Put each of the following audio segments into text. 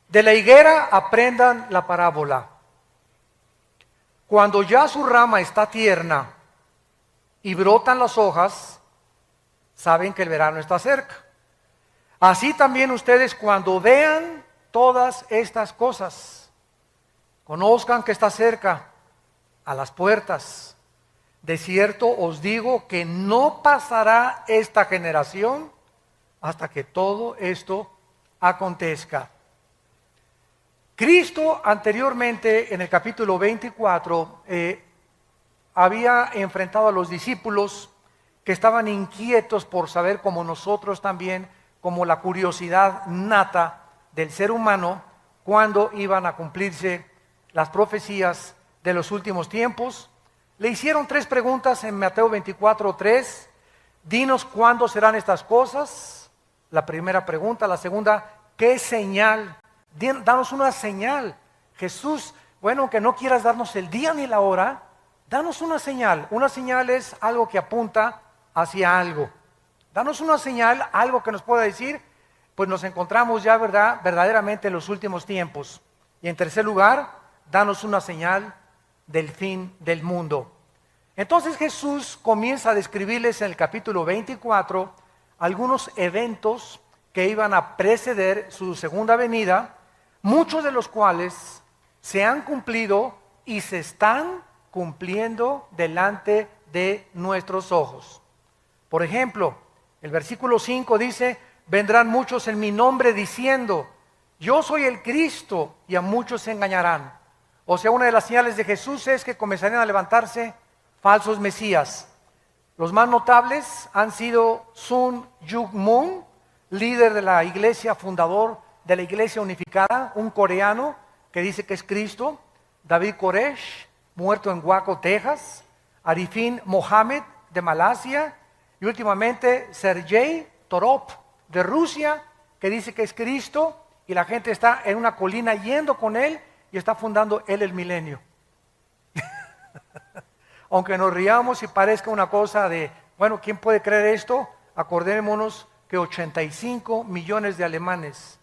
De la higuera aprendan la parábola. Cuando ya su rama está tierna y brotan las hojas, saben que el verano está cerca. Así también ustedes, cuando vean todas estas cosas, conozcan que está cerca, a las puertas. De cierto os digo que no pasará esta generación hasta que todo esto acontezca. Cristo anteriormente, en el capítulo 24, había enfrentado a los discípulos que estaban inquietos por saber, como nosotros también, como la curiosidad nata del ser humano, cuándo iban a cumplirse las profecías de los últimos tiempos. Le hicieron 3 preguntas en Mateo 24:3. Dinos cuándo serán estas cosas. La primera pregunta. La segunda, ¿qué señal? Danos una señal. Jesús, bueno, que no quieras darnos el día ni la hora, danos una señal. Una señal es algo que apunta hacia algo. Danos una señal, algo que nos pueda decir, pues nos encontramos ya, ¿verdad?, verdaderamente en los últimos tiempos. Y en tercer lugar, danos una señal del fin del mundo. Entonces Jesús comienza a describirles en el capítulo 24 algunos eventos que iban a preceder su segunda venida, muchos de los cuales se han cumplido y se están cumpliendo delante de nuestros ojos. Por ejemplo, el versículo 5 dice: vendrán muchos en mi nombre diciendo, yo soy el Cristo, y a muchos se engañarán. O sea, una de las señales de Jesús es que comenzarían a levantarse falsos mesías. Los más notables han sido Sun Myung Moon, líder de la iglesia, fundador de la iglesia unificada, un coreano que dice que es Cristo; David Koresh, muerto en Waco, Texas; Arifin Mohammed, de Malasia; y últimamente Sergei Torop, de Rusia, que dice que es Cristo, y la gente está en una colina yendo con él y está fundando él el milenio. Aunque nos riamos y parezca una cosa de, bueno, ¿quién puede creer esto? Acordémonos que 85 millones de alemanes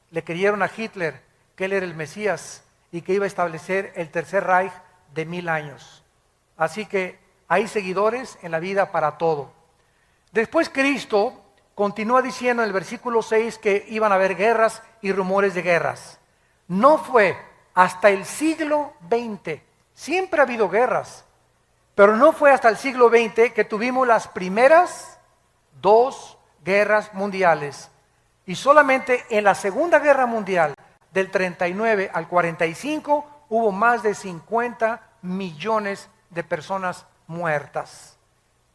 le creyeron a Hitler que él era el Mesías y que iba a establecer el tercer Reich de 1000 años. Así que hay seguidores en la vida para todo. Después Cristo continúa diciendo en el versículo 6 que iban a haber guerras y rumores de guerras. No fue hasta el siglo XX, siempre ha habido guerras, pero no fue hasta el siglo XX que tuvimos las primeras 2 guerras mundiales. Y solamente en la Segunda Guerra Mundial, del 39 al 45, hubo más de 50 millones de personas muertas.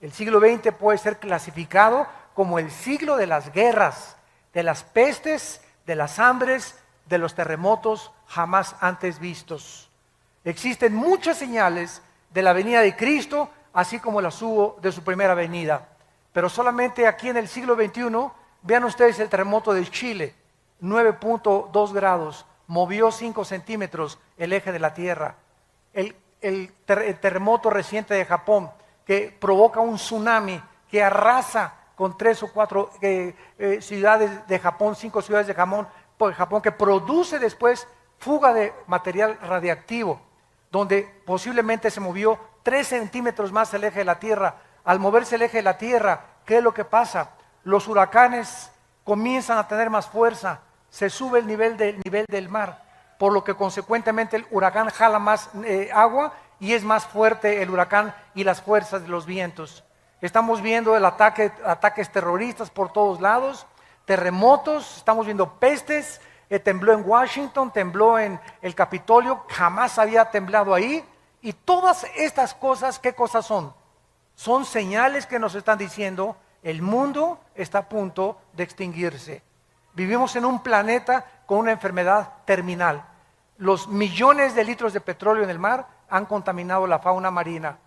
El siglo XX puede ser clasificado como el siglo de las guerras, de las pestes, de las hambres, de los terremotos jamás antes vistos. Existen muchas señales de la venida de Cristo, así como las hubo de su primera venida. Pero solamente aquí en el siglo XXI, vean ustedes el terremoto de Chile, 9.2 grados, movió 5 centímetros el eje de la Tierra. El terremoto reciente de Japón, que provoca un tsunami que arrasa con 3 o 4 ciudades de Japón, 5 ciudades de Japón, que produce después fuga de material radiactivo, donde posiblemente se movió 3 centímetros más el eje de la Tierra. Al moverse el eje de la Tierra, ¿qué es lo que pasa? Los huracanes comienzan a tener más fuerza, se sube el nivel del mar, por lo que consecuentemente el huracán jala más agua y es más fuerte el huracán y las fuerzas de los vientos. Estamos viendo ataques terroristas por todos lados, terremotos, estamos viendo pestes, tembló en Washington, tembló en el Capitolio, jamás había temblado ahí. Y todas estas cosas, ¿qué cosas son? Son señales que nos están diciendo el mundo está a punto de extinguirse. Vivimos en un planeta con una enfermedad terminal. Los millones de litros de petróleo en el mar han contaminado la fauna marina.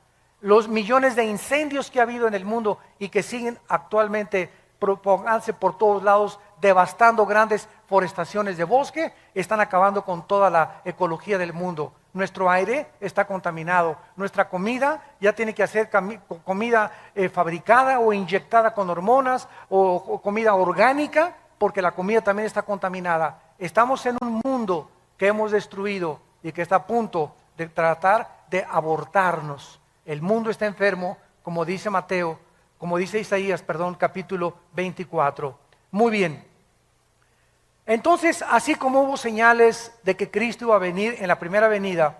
Los millones de incendios que ha habido en el mundo y que siguen actualmente propagándose por todos lados, devastando grandes forestaciones de bosque, están acabando con toda la ecología del mundo. Nuestro aire está contaminado, nuestra comida ya tiene que hacer comida fabricada o inyectada con hormonas o comida orgánica, porque la comida también está contaminada. estamos en un mundo que hemos destruido y que está a punto de tratar de abortarnos. El mundo está enfermo, como dice Mateo, como dice Isaías, perdón, capítulo 24. Muy bien. Entonces, así como hubo señales de que Cristo iba a venir en la primera venida,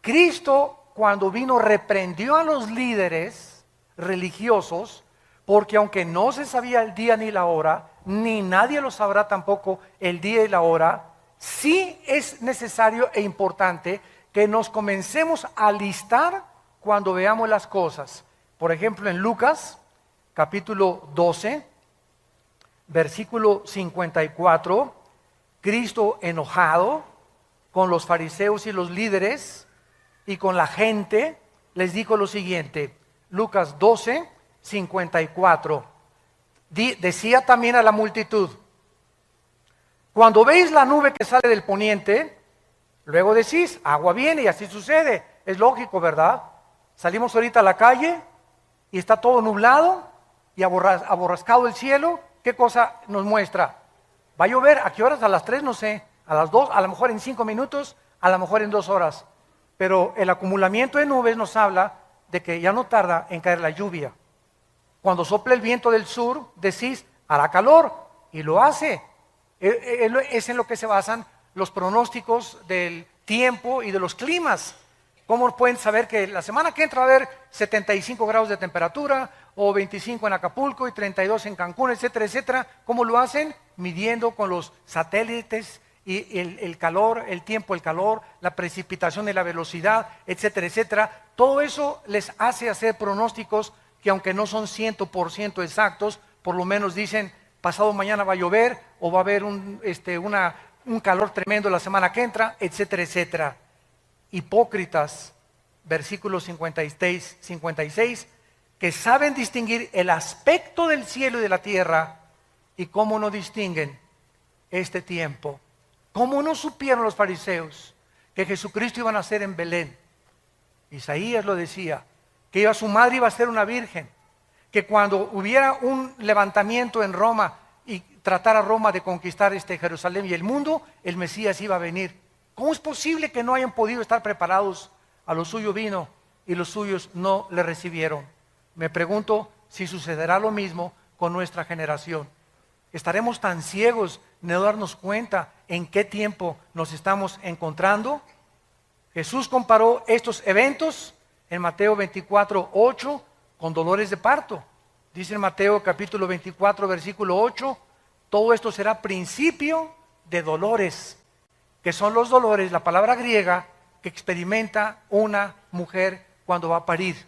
Cristo cuando vino reprendió a los líderes religiosos, porque aunque no se sabía el día ni la hora, ni nadie lo sabrá tampoco el día y la hora, sí es necesario e importante que nos comencemos a alistar cuando veamos las cosas. Por ejemplo, en Lucas, capítulo 12, versículo 54, Cristo enojado con los fariseos y los líderes y con la gente, les dijo lo siguiente, Lucas 12, 54, decía también a la multitud, cuando veis la nube que sale del poniente, luego decís, agua viene, y así sucede, es lógico, ¿verdad? Salimos ahorita a la calle y está todo nublado y aborrascado el cielo. ¿Qué cosa nos muestra? ¿Va a llover? ¿A qué horas? A las 3, no sé. A las 2, a lo mejor en 5 minutos, a lo mejor en 2 horas. Pero el acumulamiento de nubes nos habla de que ya no tarda en caer la lluvia. Cuando sopla el viento del sur, decís, hará calor, y lo hace. Es en lo que se basan los pronósticos del tiempo y de los climas. ¿Cómo pueden saber que la semana que entra va a haber 75 grados de temperatura, o 25 en Acapulco y 32 en Cancún, etcétera, etcétera? ¿Cómo lo hacen? Midiendo con los satélites y el calor, el tiempo, el calor, la precipitación y la velocidad, etcétera, etcétera. Todo eso les hace hacer pronósticos que aunque no son 100% exactos, por lo menos dicen, pasado mañana va a llover, o va a haber un calor tremendo la semana que entra, etcétera, etcétera. Hipócritas, versículos 56, que saben distinguir el aspecto del cielo y de la tierra, y cómo no distinguen este tiempo. ¿Cómo no supieron los fariseos que Jesucristo iba a nacer en Belén? Isaías lo decía, que su madre iba a ser una virgen, que cuando hubiera un levantamiento en Roma y tratara Roma de conquistar Jerusalén y el mundo, el Mesías iba a venir. ¿Cómo es posible que no hayan podido estar preparados? A lo suyo vino y los suyos no le recibieron. Me pregunto si sucederá lo mismo con nuestra generación. ¿Estaremos tan ciegos de no darnos cuenta en qué tiempo nos estamos encontrando? Jesús comparó estos eventos en Mateo 24, 8 con dolores de parto. Dice en Mateo capítulo 24, versículo 8, todo esto será principio de dolores, que son los dolores, la palabra griega, que experimenta una mujer cuando va a parir.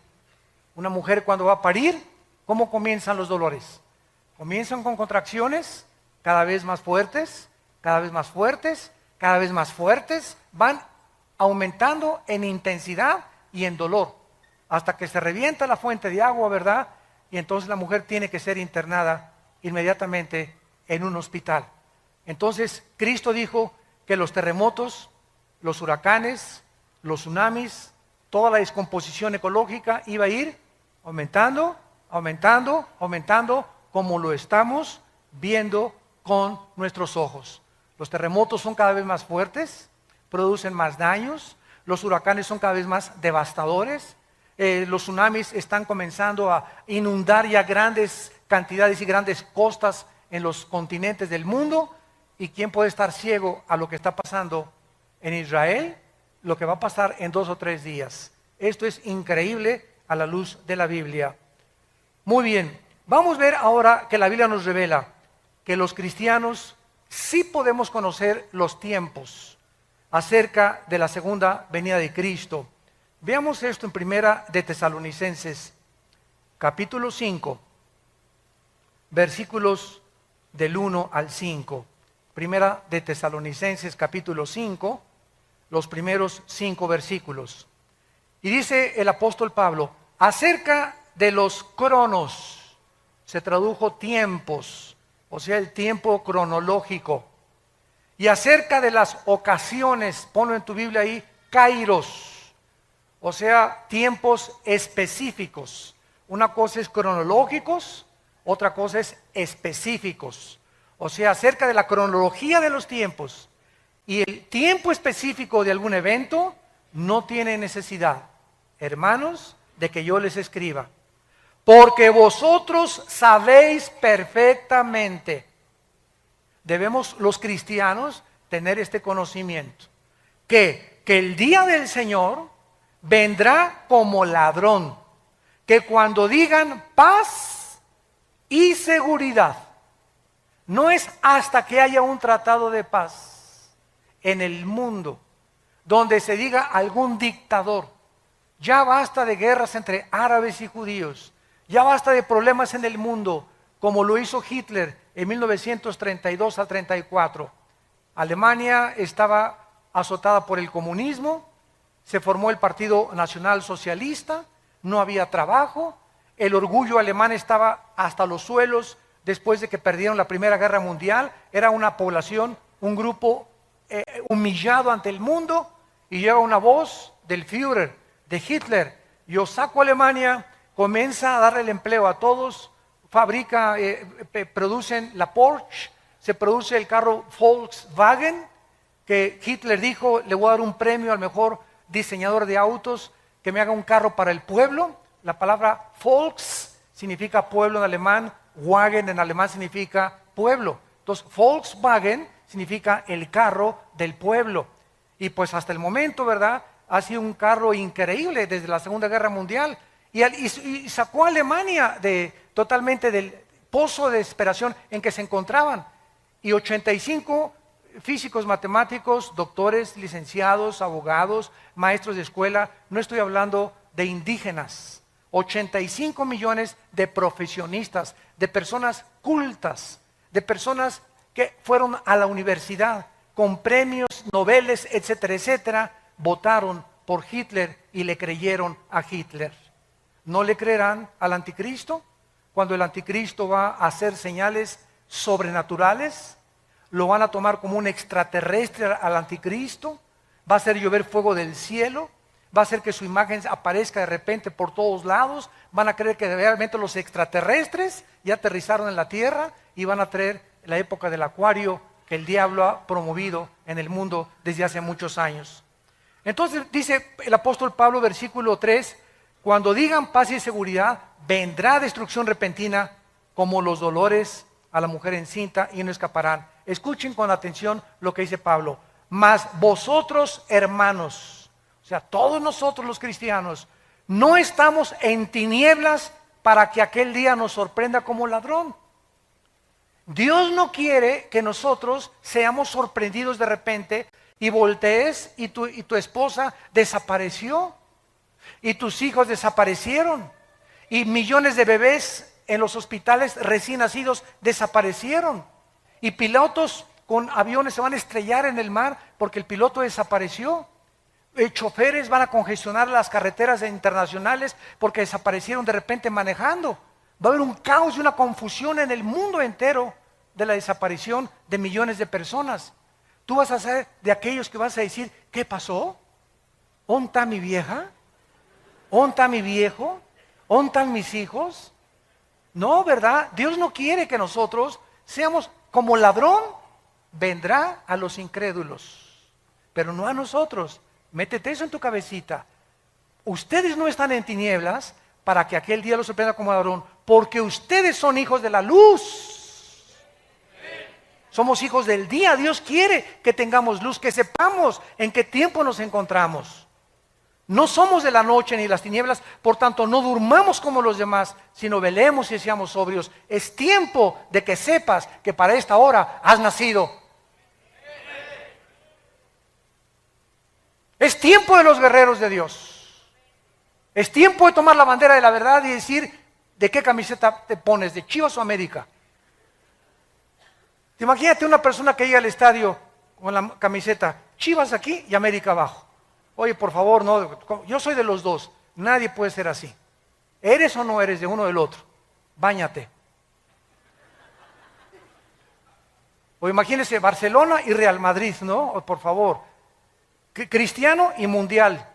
Una mujer cuando va a parir, ¿cómo comienzan los dolores? Comienzan con contracciones cada vez más fuertes, cada vez más fuertes, cada vez más fuertes, van aumentando en intensidad y en dolor, hasta que se revienta la fuente de agua, ¿verdad? Y entonces la mujer tiene que ser internada inmediatamente en un hospital. Entonces Cristo dijo que los terremotos, los huracanes, los tsunamis, toda la descomposición ecológica iba a ir aumentando, aumentando, aumentando, como lo estamos viendo con nuestros ojos. Los terremotos son cada vez más fuertes, producen más daños, los huracanes son cada vez más devastadores, los tsunamis están comenzando a inundar ya grandes cantidades y grandes costas en los continentes del mundo. ¿Y quién puede estar ciego a lo que está pasando en Israel? Lo que va a pasar en 2 o 3 días. Esto es increíble a la luz de la Biblia. Muy bien, vamos a ver ahora que la Biblia nos revela que los cristianos sí podemos conocer los tiempos acerca de la segunda venida de Cristo. Veamos esto en Primera de Tesalonicenses, capítulo 5, versículos del 1 al 5. Primera de Tesalonicenses, capítulo 5, los primeros 5 versículos. Y dice el apóstol Pablo, acerca de los cronos, se tradujo tiempos, o sea, el tiempo cronológico. Y acerca de las ocasiones, ponlo en tu Biblia ahí, kairos, o sea, tiempos específicos. Una cosa es cronológicos, otra cosa es específicos. o sea, acerca de la cronología de los tiempos y el tiempo específico de algún evento, no tiene necesidad, hermanos, de que yo les escriba. Porque vosotros sabéis perfectamente. Debemos los cristianos tener este conocimiento, que el día del Señor vendrá como ladrón, que cuando digan paz y seguridad, no es hasta que haya un tratado de paz en el mundo, donde se diga algún dictador, ya basta de guerras entre árabes y judíos, ya basta de problemas en el mundo, como lo hizo Hitler en 1932 al 34. Alemania estaba azotada por el comunismo, se formó el Partido Nacional Socialista, no había trabajo, el orgullo alemán estaba hasta los suelos después de que perdieron la Primera Guerra Mundial, era una población, un grupo humillado ante el mundo, y llega una voz del Führer, de Hitler: yo saco a Alemania, comienza a darle el empleo a todos, fabrica, producen la Porsche, se produce el carro Volkswagen, que Hitler dijo: le voy a dar un premio al mejor diseñador de autos que me haga un carro para el pueblo. La palabra Volks significa pueblo en alemán, Wagen en alemán significa pueblo. Entonces Volkswagen significa el carro del pueblo. Y pues hasta el momento, ¿verdad?, ha sido un carro increíble desde la Segunda Guerra Mundial. Y sacó a Alemania totalmente del pozo de desesperación en que se encontraban. Y 85 físicos, matemáticos, doctores, licenciados, abogados, maestros de escuela, no estoy hablando de indígenas, 85 millones de profesionistas, de personas cultas, de personas que fueron a la universidad con premios Nobel, etcétera, etcétera, votaron por Hitler y le creyeron a Hitler. ¿No le creerán al anticristo? Cuando el anticristo va a hacer señales sobrenaturales, lo van a tomar como un extraterrestre al anticristo, va a hacer llover fuego del cielo, va a hacer que su imagen aparezca de repente por todos lados, van a creer que realmente los extraterrestres ya aterrizaron en la tierra y van a traer la época del acuario que el diablo ha promovido en el mundo desde hace muchos años. Entonces dice el apóstol Pablo, versículo 3, cuando digan paz y seguridad, vendrá destrucción repentina como los dolores a la mujer encinta y no escaparán. Escuchen con atención lo que dice Pablo. Mas vosotros, hermanos, o sea, todos nosotros los cristianos, no estamos en tinieblas para que aquel día nos sorprenda como ladrón. Dios no quiere que nosotros seamos sorprendidos de repente y voltees y tu esposa desapareció y tus hijos desaparecieron y millones de bebés en los hospitales recién nacidos desaparecieron y pilotos con aviones se van a estrellar en el mar porque el piloto desapareció. Choferes van a congestionar las carreteras internacionales porque desaparecieron de repente manejando. Va a haber un caos y una confusión en el mundo entero de la desaparición de millones de personas. Tú vas a ser de aquellos que vas a decir: ¿qué pasó? ¿Dónde está mi vieja? ¿Dónde está mi viejo? ¿Dónde están mis hijos? No, ¿verdad? Dios no quiere que nosotros seamos como ladrón. Vendrá a los incrédulos, pero no a nosotros. Métete eso en tu cabecita. Ustedes no están en tinieblas para que aquel día los sorprenda como ladrón, porque ustedes son hijos de la luz. Somos hijos del día. Dios quiere que tengamos luz, que sepamos en qué tiempo nos encontramos. No somos de la noche ni las tinieblas, por tanto no durmamos como los demás, sino velemos y seamos sobrios. Es tiempo de que sepas que para esta hora has nacido. Es tiempo de los guerreros de Dios. Es tiempo de tomar la bandera de la verdad y decir: ¿de qué camiseta te pones? ¿De Chivas o América? Imagínate una persona que llega al estadio con la camiseta Chivas aquí y América abajo. Oye, por favor, no, yo soy de los dos. Nadie puede ser así. ¿Eres o no eres de uno o del otro? Báñate. O imagínese Barcelona y Real Madrid, ¿no? Por favor. Cristiano y mundial.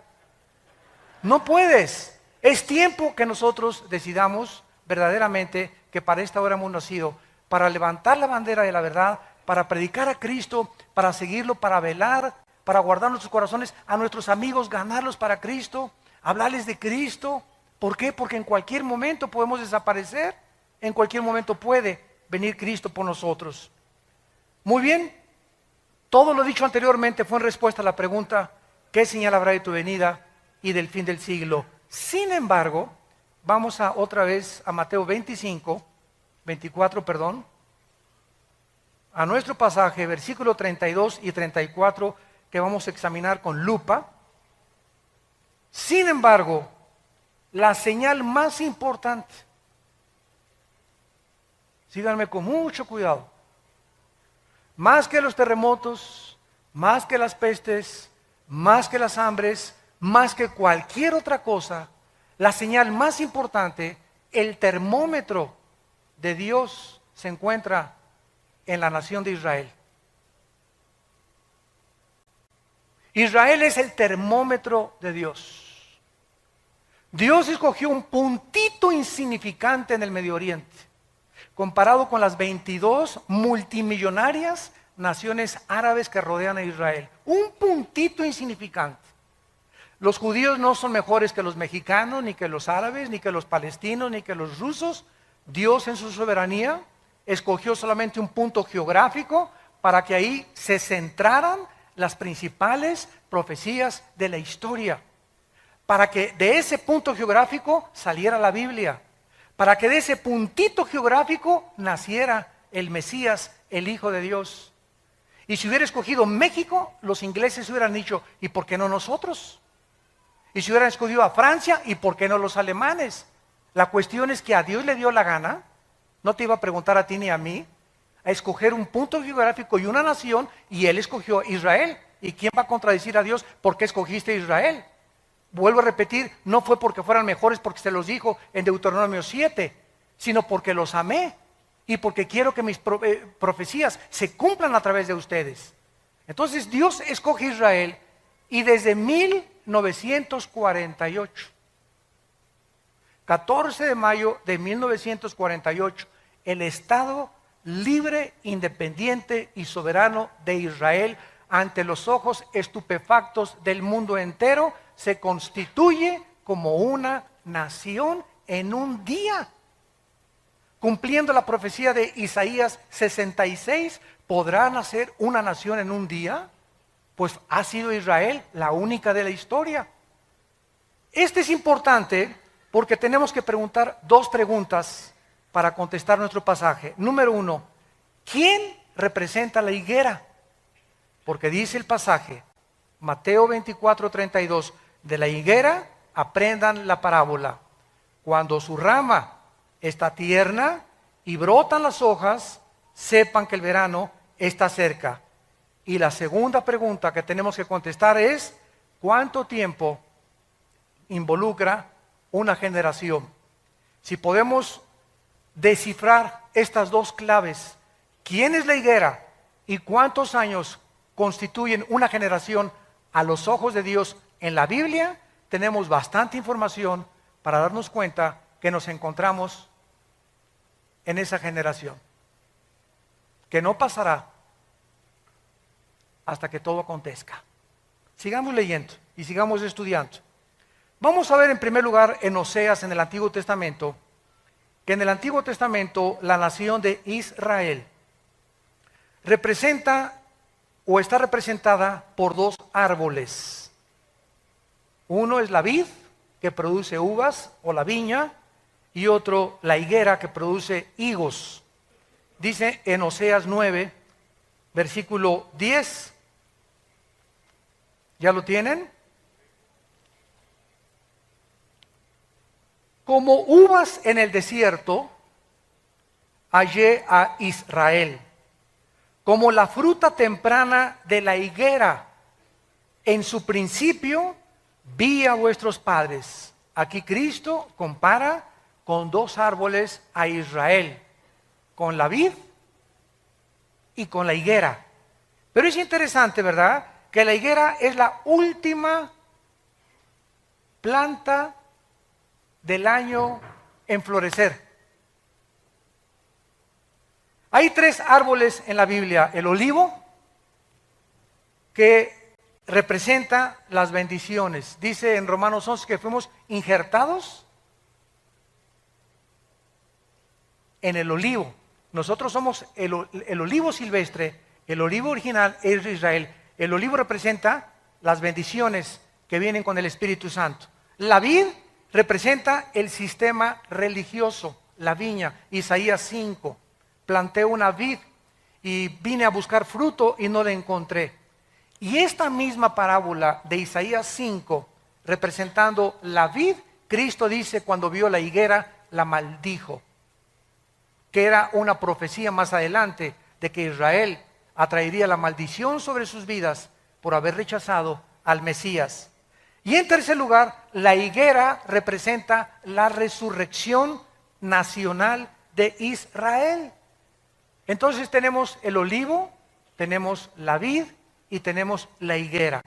No puedes. Es tiempo que nosotros decidamos verdaderamente que para esta hora hemos nacido. para levantar la bandera de la verdad, para predicar a Cristo, para seguirlo, para velar, para guardar nuestros corazones, a nuestros amigos, ganarlos para Cristo, hablarles de Cristo. ¿Por qué? Porque en cualquier momento podemos desaparecer, en cualquier momento puede venir Cristo por nosotros. Muy bien, todo lo dicho anteriormente fue en respuesta a la pregunta, ¿qué señal habrá de tu venida y del fin del siglo? Sin embargo, vamos otra vez a Mateo 24, a nuestro pasaje, versículo 32 y 34, que vamos a examinar con lupa. Sin embargo, la señal más importante, síganme con mucho cuidado, más que los terremotos, más que las pestes, más que las hambres, más que cualquier otra cosa, la señal más importante, el termómetro de Dios se encuentra en la nación de Israel. Israel es el termómetro de Dios. Dios escogió un puntito insignificante en el Medio Oriente, comparado con las 22 multimillonarias naciones árabes que rodean a Israel. Un puntito insignificante. Los judíos no son mejores que los mexicanos, ni que los árabes, ni que los palestinos, ni que los rusos. Dios en su soberanía escogió solamente un punto geográfico para que ahí se centraran las principales profecías de la historia. Para que de ese punto geográfico saliera la Biblia. Para que de ese puntito geográfico naciera el Mesías, el Hijo de Dios. Y si hubiera escogido México, los ingleses hubieran dicho, ¿y por qué no nosotros? Y si hubieran escogido a Francia, ¿y por qué no los alemanes? La cuestión es que a Dios le dio la gana, no te iba a preguntar a ti ni a mí, a escoger un punto geográfico y una nación, y Él escogió Israel. ¿Y quién va a contradecir a Dios? ¿Por qué escogiste Israel? Vuelvo a repetir, no fue porque fueran mejores porque se los dijo en Deuteronomio 7, sino porque los amé y porque quiero que mis profecías se cumplan a través de ustedes. Entonces Dios escoge Israel y desde 1948, 14 de mayo de 1948, el Estado libre, independiente y soberano de Israel, ante los ojos estupefactos del mundo entero, se constituye como una nación en un día. Cumpliendo la profecía de Isaías 66, ¿podrá nacer una nación en un día? Pues ha sido Israel la única de la historia. Este es importante porque tenemos que preguntar dos preguntas para contestar nuestro pasaje. Número uno, ¿quién representa la higuera? Porque dice el pasaje, Mateo 24:32, de la higuera aprendan la parábola. Cuando su rama está tierna y brotan las hojas, sepan que el verano está cerca. Y la segunda pregunta que tenemos que contestar es, ¿cuánto tiempo involucra una generación? Si podemos descifrar estas dos claves, ¿quién es la higuera y cuántos años constituyen una generación a los ojos de Dios en la Biblia? Tenemos bastante información para darnos cuenta que nos encontramos en esa generación, que no pasará hasta que todo acontezca. Sigamos leyendo y sigamos estudiando. Vamos a ver en primer lugar en Oseas, en el Antiguo Testamento, que en el Antiguo Testamento la nación de Israel representa o está representada por dos árboles. Uno es la vid, que produce uvas, o la viña, y otro la higuera, que produce higos. Dice en Oseas 9, versículo 10, ¿ya lo tienen? Como uvas en el desierto, hallé a Israel. Como la fruta temprana de la higuera, en su principio vi a vuestros padres. Aquí Cristo compara con dos árboles a Israel, con la vid y con la higuera. Pero es interesante, ¿verdad?, que la higuera es la última planta del año en florecer. Hay 3 árboles en la Biblia. El olivo, que representa las bendiciones. Dice en Romanos 11 que fuimos injertados en el olivo. Nosotros somos el olivo silvestre, el olivo original es de Israel. El olivo representa las bendiciones que vienen con el Espíritu Santo. La vid representa el sistema religioso, la viña. Isaías 5, planté una vid y vine a buscar fruto y no la encontré. Y esta misma parábola de Isaías 5, representando la vid, Cristo dice cuando vio la higuera, la maldijo, que era una profecía más adelante de que Israel atraería la maldición sobre sus vidas por haber rechazado al Mesías. Y en tercer lugar, la higuera representa la resurrección nacional de Israel. Entonces tenemos el olivo, tenemos la vid y tenemos la higuera.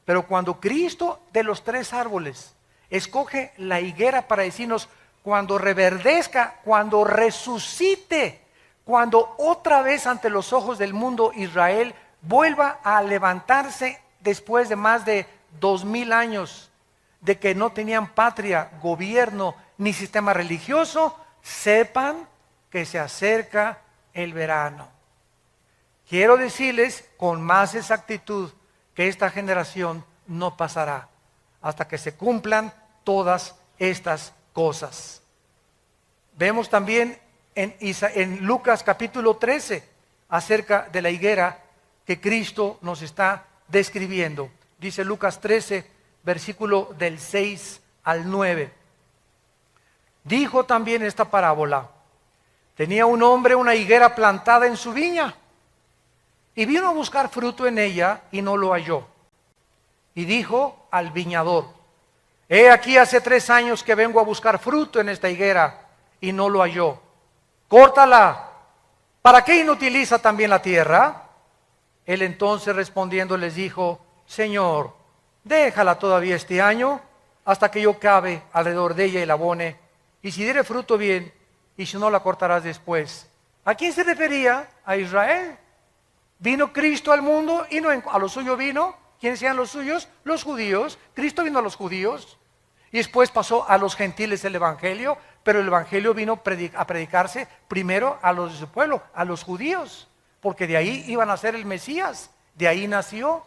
Pero cuando Cristo de los 3 árboles escoge la higuera para decirnos cuando reverdezca, cuando resucite, cuando otra vez ante los ojos del mundo Israel vuelva a levantarse después de más de 2000 años de que no tenían patria, gobierno ni sistema religioso, sepan que se acerca el verano. Quiero decirles con más exactitud que esta generación no pasará hasta que se cumplan todas estas cosas. Vemos también en Lucas capítulo 13 acerca de la higuera que Cristo nos está describiendo. Dice Lucas 13, versículo del 6 al 9. Dijo también esta parábola: tenía un hombre una higuera plantada en su viña, y vino a buscar fruto en ella y no lo halló. Y dijo al viñador: he aquí hace 3 años que vengo a buscar fruto en esta higuera y no lo halló. Córtala. ¿Para qué inutiliza también la tierra? Él entonces respondiendo les dijo: Señor, déjala todavía este año hasta que yo cabe alrededor de ella y la abone, y si diere fruto bien, y si no la cortarás después. ¿A quién se refería? A Israel. Vino Cristo al mundo y no a lo suyo vino. ¿Quiénes eran los suyos? Los judíos. Cristo vino a los judíos y después pasó a los gentiles el evangelio, pero el evangelio vino a predicarse primero a los de su pueblo, a los judíos, porque de ahí iban a ser el Mesías, de ahí nació.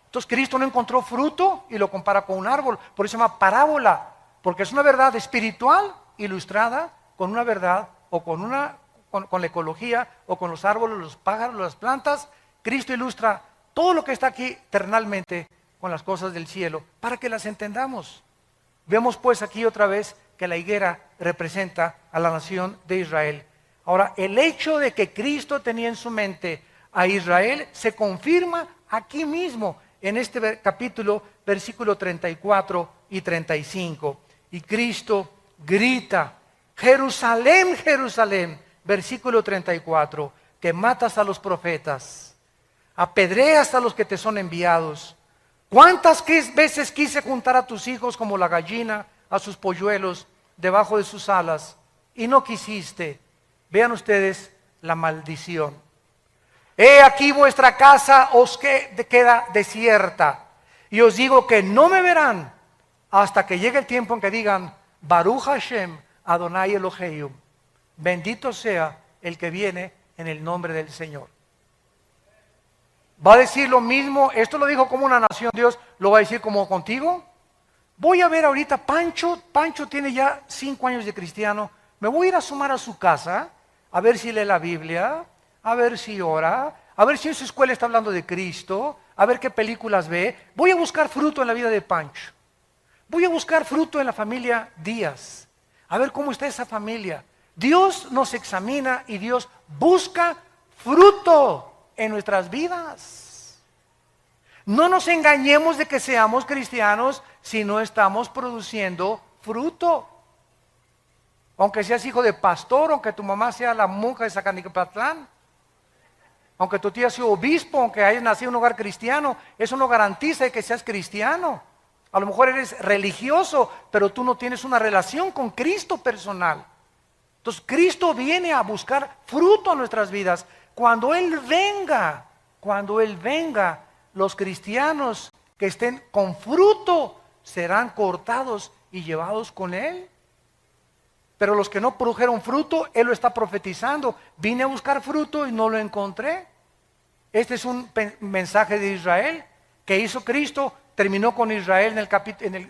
Entonces Cristo no encontró fruto y lo compara con un árbol, por eso se llama parábola, porque es una verdad espiritual ilustrada con una verdad o con la ecología o con los árboles, los pájaros, las plantas. Cristo ilustra todo lo que está aquí terrenalmente con las cosas del cielo para que las entendamos. Vemos pues aquí otra vez que la higuera representa a la nación de Israel. Ahora, el hecho de que Cristo tenía en su mente a Israel se confirma aquí mismo en este capítulo, versículo 34 y 35. Y Cristo grita: Jerusalén, Jerusalén, versículo 34, que matas a los profetas, apedreas a los que te son enviados. ¿Cuántas veces quise juntar a tus hijos como la gallina a sus polluelos debajo de sus alas, y no quisiste? Vean ustedes la maldición. He aquí vuestra casa os queda desierta, y os digo que no me verán hasta que llegue el tiempo en que digan: Baruch Hashem Adonai Elohim, bendito sea el que viene en el nombre del Señor. ¿Va a decir lo mismo? Esto lo dijo como una nación, Dios lo va a decir como contigo. Voy a ver ahorita, Pancho tiene ya 5 años de cristiano, me voy a ir a asomar a su casa, a ver si lee la Biblia, a ver si ora, a ver si en su escuela está hablando de Cristo, a ver qué películas ve. Voy a buscar fruto en la vida de Pancho. Voy a buscar fruto en la familia Díaz, a ver cómo está esa familia. Dios nos examina y Dios busca fruto en nuestras vidas. No nos engañemos de que seamos cristianos si no estamos produciendo fruto. Aunque seas hijo de pastor, aunque tu mamá sea la monja de Zacanicapatlán, aunque tu tía sea obispo, aunque hayas nacido en un hogar cristiano, eso no garantiza que seas cristiano. A lo mejor eres religioso, pero tú no tienes una relación con Cristo personal. Entonces Cristo viene a buscar fruto en nuestras vidas. Cuando Él venga, los cristianos que estén con fruto serán cortados y llevados con Él. Pero los que no produjeron fruto, Él lo está profetizando. Vine a buscar fruto y no lo encontré. Este es un mensaje de Israel que hizo Cristo. ¿Terminó con Israel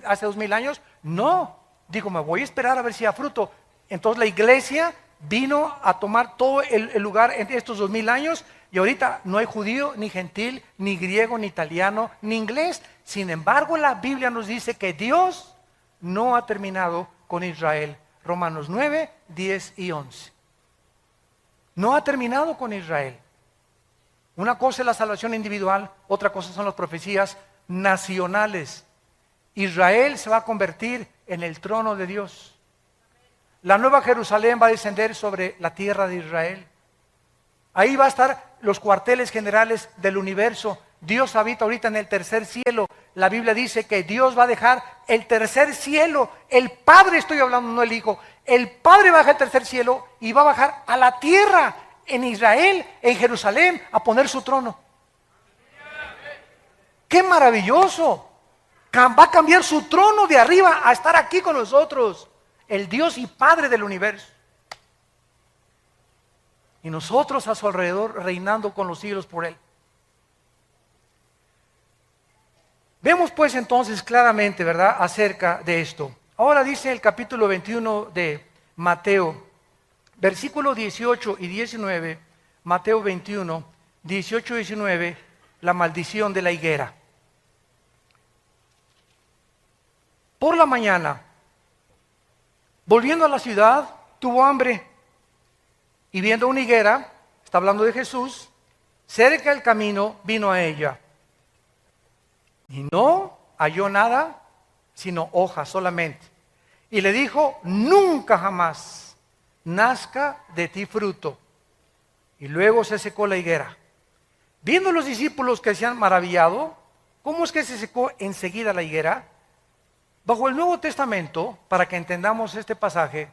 hace 2000 años? No, dijo, me voy a esperar a ver si hay fruto. Entonces la iglesia vino a tomar todo el lugar en estos 2000 años y ahorita no hay judío, ni gentil, ni griego, ni italiano, ni inglés. Sin embargo, la Biblia nos dice que Dios no ha terminado con Israel. Romanos 9, 10 y 11. No ha terminado con Israel. Una cosa es la salvación individual, otra cosa son las profecías nacionales. Israel se va a convertir en el trono de Dios. La nueva Jerusalén va a descender sobre la tierra de Israel. Ahí va a estar los cuarteles generales del universo. Dios habita ahorita en el tercer cielo. La Biblia dice que Dios va a dejar el tercer cielo. El Padre, estoy hablando, no el Hijo. El Padre va a dejar el tercer cielo y va a bajar a la tierra, en Israel, en Jerusalén, a poner su trono. ¡Qué maravilloso! Va a cambiar su trono de arriba a estar aquí con nosotros. El Dios y Padre del universo. Y nosotros a su alrededor reinando con los siglos por Él. Vemos pues entonces claramente, ¿verdad?, acerca de esto. Ahora dice el capítulo 21 de Mateo, versículos 18 y 19, Mateo 21, 18 y 19, la maldición de la higuera. Por la mañana, volviendo a la ciudad, tuvo hambre y viendo una higuera, está hablando de Jesús, cerca del camino vino a ella. Y no halló nada, sino hojas solamente. Y le dijo, nunca jamás nazca de ti fruto. Y luego se secó la higuera. Viendo los discípulos que se han maravillado, ¿cómo es que se secó enseguida la higuera? Bajo el Nuevo Testamento, para que entendamos este pasaje,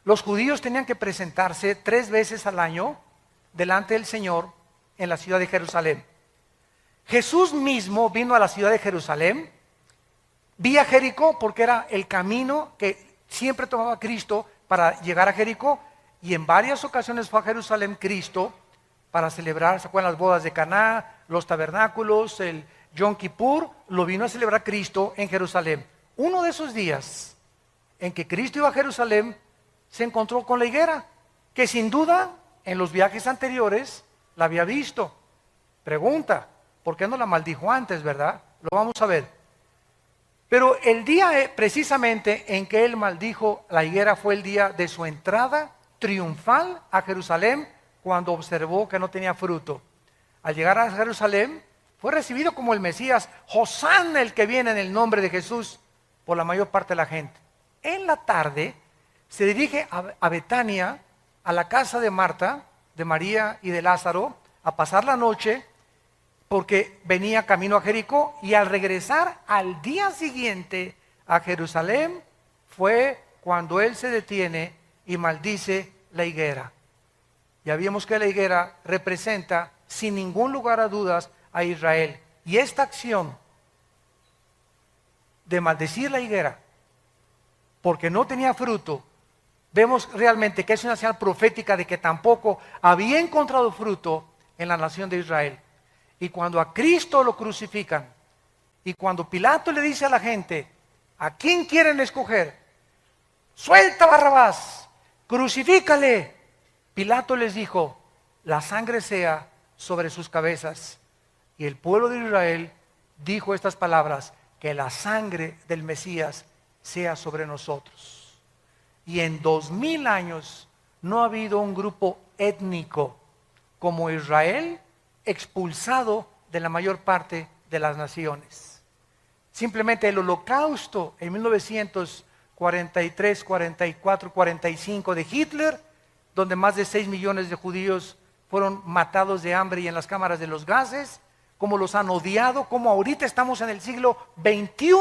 los judíos tenían que presentarse 3 veces al año delante del Señor en la ciudad de Jerusalén. Jesús mismo vino a la ciudad de Jerusalén, vía Jericó, porque era el camino que siempre tomaba Cristo para llegar a Jericó, y en varias ocasiones fue a Jerusalén Cristo para celebrar, ¿se acuerdan las bodas de Caná, los tabernáculos, el Yom Kippur? Lo vino a celebrar Cristo en Jerusalén. Uno de esos días en que Cristo iba a Jerusalén, se encontró con la higuera, que sin duda en los viajes anteriores la había visto. Pregunta, ¿por qué no la maldijo antes, verdad? Lo vamos a ver. Pero el día precisamente en que él maldijo la higuera fue el día de su entrada triunfal a Jerusalén, cuando observó que no tenía fruto. Al llegar a Jerusalén, fue recibido como el Mesías, Hosana, el que viene en el nombre de Jesús, por la mayor parte de la gente. En la tarde se dirige a Betania, a la casa de Marta, de María y de Lázaro, a pasar la noche, porque venía camino a Jericó, y al regresar al día siguiente a Jerusalén, fue cuando él se detiene y maldice la higuera. Ya vimos que la higuera representa, sin ningún lugar a dudas, a Israel. Y esta acción de maldecir la higuera, porque no tenía fruto, vemos realmente que es una señal profética de que tampoco había encontrado fruto en la nación de Israel. Y cuando a Cristo lo crucifican, y cuando Pilato le dice a la gente, ¿a quién quieren escoger? Suelta a Barrabás, crucifícale. Pilato les dijo, la sangre sea sobre sus cabezas. Y el pueblo de Israel dijo estas palabras, que la sangre del Mesías sea sobre nosotros. Y en 2000 años no ha habido un grupo étnico como Israel expulsado de la mayor parte de las naciones. Simplemente el holocausto en 1943, 44, 45 de Hitler, donde más de 6 millones de judíos fueron matados de hambre y en las cámaras de los gases, cómo los han odiado, cómo ahorita estamos en el siglo XXI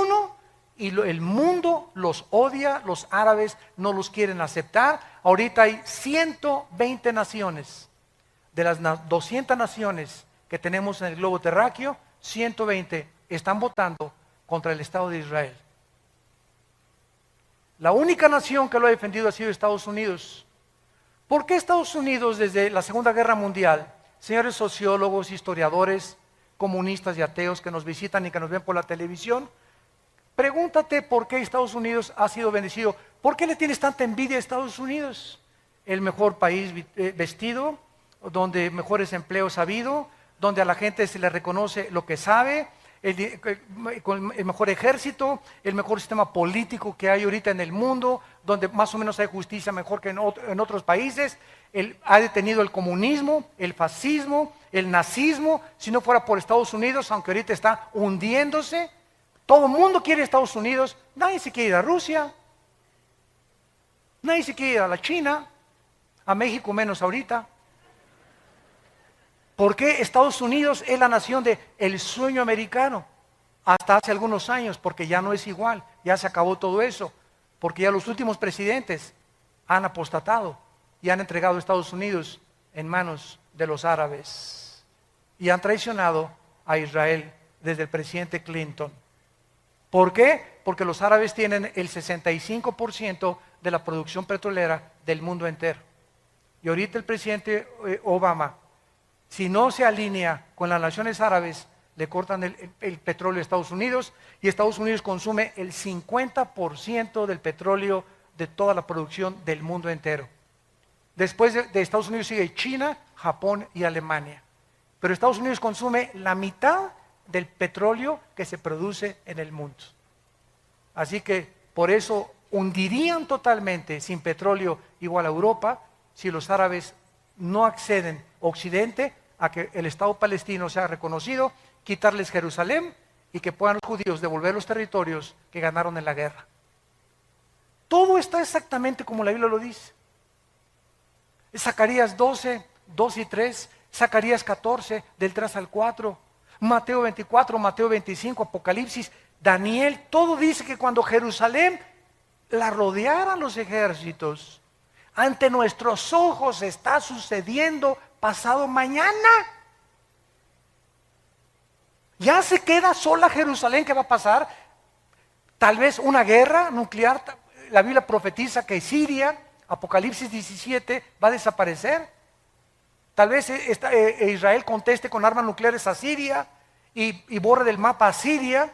y el mundo los odia, los árabes no los quieren aceptar. Ahorita hay 120 naciones, de las 200 naciones que tenemos en el globo terráqueo, 120 están votando contra el Estado de Israel. La única nación que lo ha defendido ha sido Estados Unidos. ¿Por qué Estados Unidos desde la Segunda Guerra Mundial, señores sociólogos, historiadores, comunistas y ateos que nos visitan y que nos ven por la televisión? Pregúntate por qué Estados Unidos ha sido bendecido. ¿Por qué le tienes tanta envidia a Estados Unidos? El mejor país vestido, donde mejores empleos ha habido, donde a la gente se le reconoce lo que sabe, con el mejor ejército, el mejor sistema político que hay ahorita en el mundo, donde más o menos hay justicia mejor que en otros países. Ha detenido el comunismo, el fascismo, el nazismo. Si no fuera por Estados Unidos, aunque ahorita está hundiéndose, todo el mundo quiere Estados Unidos. Nadie se quiere ir a Rusia, nadie se quiere ir a la China, a México menos ahorita. ¿Por qué Estados Unidos es la nación del sueño americano? Hasta hace algunos años, porque ya no es igual, ya se acabó todo eso, porque ya los últimos presidentes han apostatado y han entregado a Estados Unidos en manos de los árabes y han traicionado a Israel desde el presidente Clinton. ¿Por qué? Porque los árabes tienen el 65% de la producción petrolera del mundo entero. Y ahorita el presidente Obama, si no se alinea con las naciones árabes, le cortan el petróleo a Estados Unidos, y Estados Unidos consume el 50% del petróleo de toda la producción del mundo entero. Después de Estados Unidos sigue China, Japón y Alemania. Pero Estados Unidos consume la mitad del petróleo que se produce en el mundo. Así que por eso hundirían totalmente sin petróleo igual a Europa si los árabes no acceden Occidente a que el Estado palestino sea reconocido, quitarles Jerusalén y que puedan los judíos devolver los territorios que ganaron en la guerra. Todo está exactamente como la Biblia lo dice. Zacarías 12, 2 y 3, Zacarías 14, del 3 al 4, Mateo 24, Mateo 25, Apocalipsis, Daniel, todo dice que cuando Jerusalén la rodearan los ejércitos, ante nuestros ojos está sucediendo pasado mañana. Ya se queda sola Jerusalén. ¿Qué va a pasar? Tal vez una guerra nuclear. La Biblia profetiza que Siria, Apocalipsis 17, va a desaparecer. Tal vez Israel conteste con armas nucleares a Siria y borre del mapa a Siria,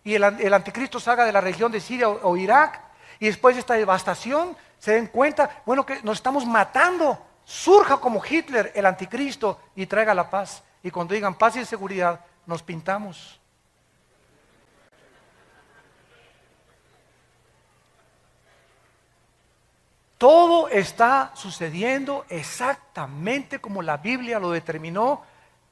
y el anticristo salga de la región de Siria o Irak, y después de esta devastación se den cuenta, bueno, que nos estamos matando, surja como Hitler el anticristo y traiga la paz. Y cuando digan paz y seguridad, nos pintamos. Todo está sucediendo exactamente como la Biblia lo determinó.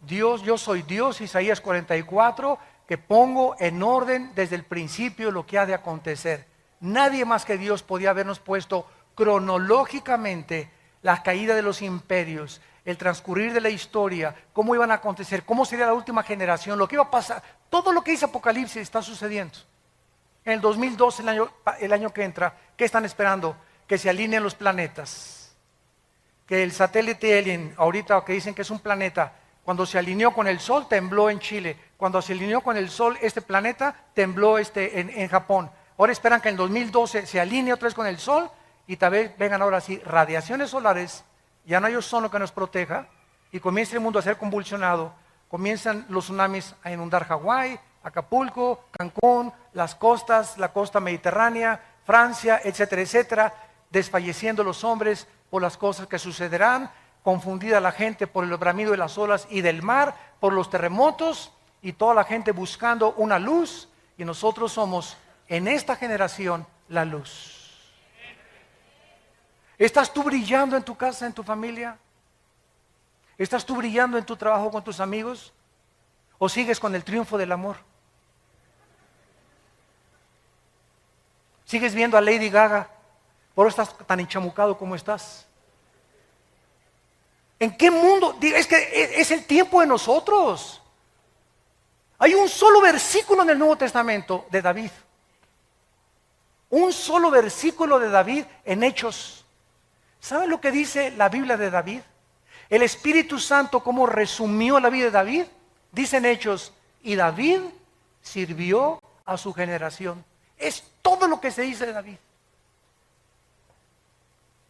Dios, yo soy Dios, Isaías 44, que pongo en orden desde el principio lo que ha de acontecer. Nadie más que Dios podía habernos puesto cronológicamente la caída de los imperios, el transcurrir de la historia, cómo iban a acontecer, cómo sería la última generación, lo que iba a pasar. Todo lo que dice Apocalipsis está sucediendo. En el 2012, el año que entra, ¿qué están esperando? Que se alineen los planetas. Que el satélite Alien, ahorita que dicen que es un planeta, cuando se alineó con el Sol, tembló en Chile. Cuando se alineó con el Sol, este planeta, tembló en Japón. Ahora esperan que en el 2012 se alinee otra vez con el Sol y tal vez vengan ahora sí radiaciones solares, ya no hay ozono que nos proteja y comienza el mundo a ser convulsionado, comienzan los tsunamis a inundar Hawái, Acapulco, Cancún, las costas, la costa mediterránea, Francia, etcétera, etcétera, desfalleciendo los hombres por las cosas que sucederán, confundida la gente por el bramido de las olas y del mar, por los terremotos y toda la gente buscando una luz, y nosotros somos en esta generación la luz. ¿Estás tú brillando en tu casa, en tu familia? ¿Estás tú brillando en tu trabajo con tus amigos? ¿O sigues con el triunfo del amor? ¿Sigues viendo a Lady Gaga? ¿Por eso estás tan enchamucado como estás? ¿En qué mundo? Es que es el tiempo de nosotros. Hay un solo versículo en el Nuevo Testamento de David. Un solo versículo de David en Hechos. ¿Saben lo que dice la Biblia de David? El Espíritu Santo, ¿cómo resumió la vida de David? Dice en Hechos, y David sirvió a su generación. Es todo lo que se dice de David.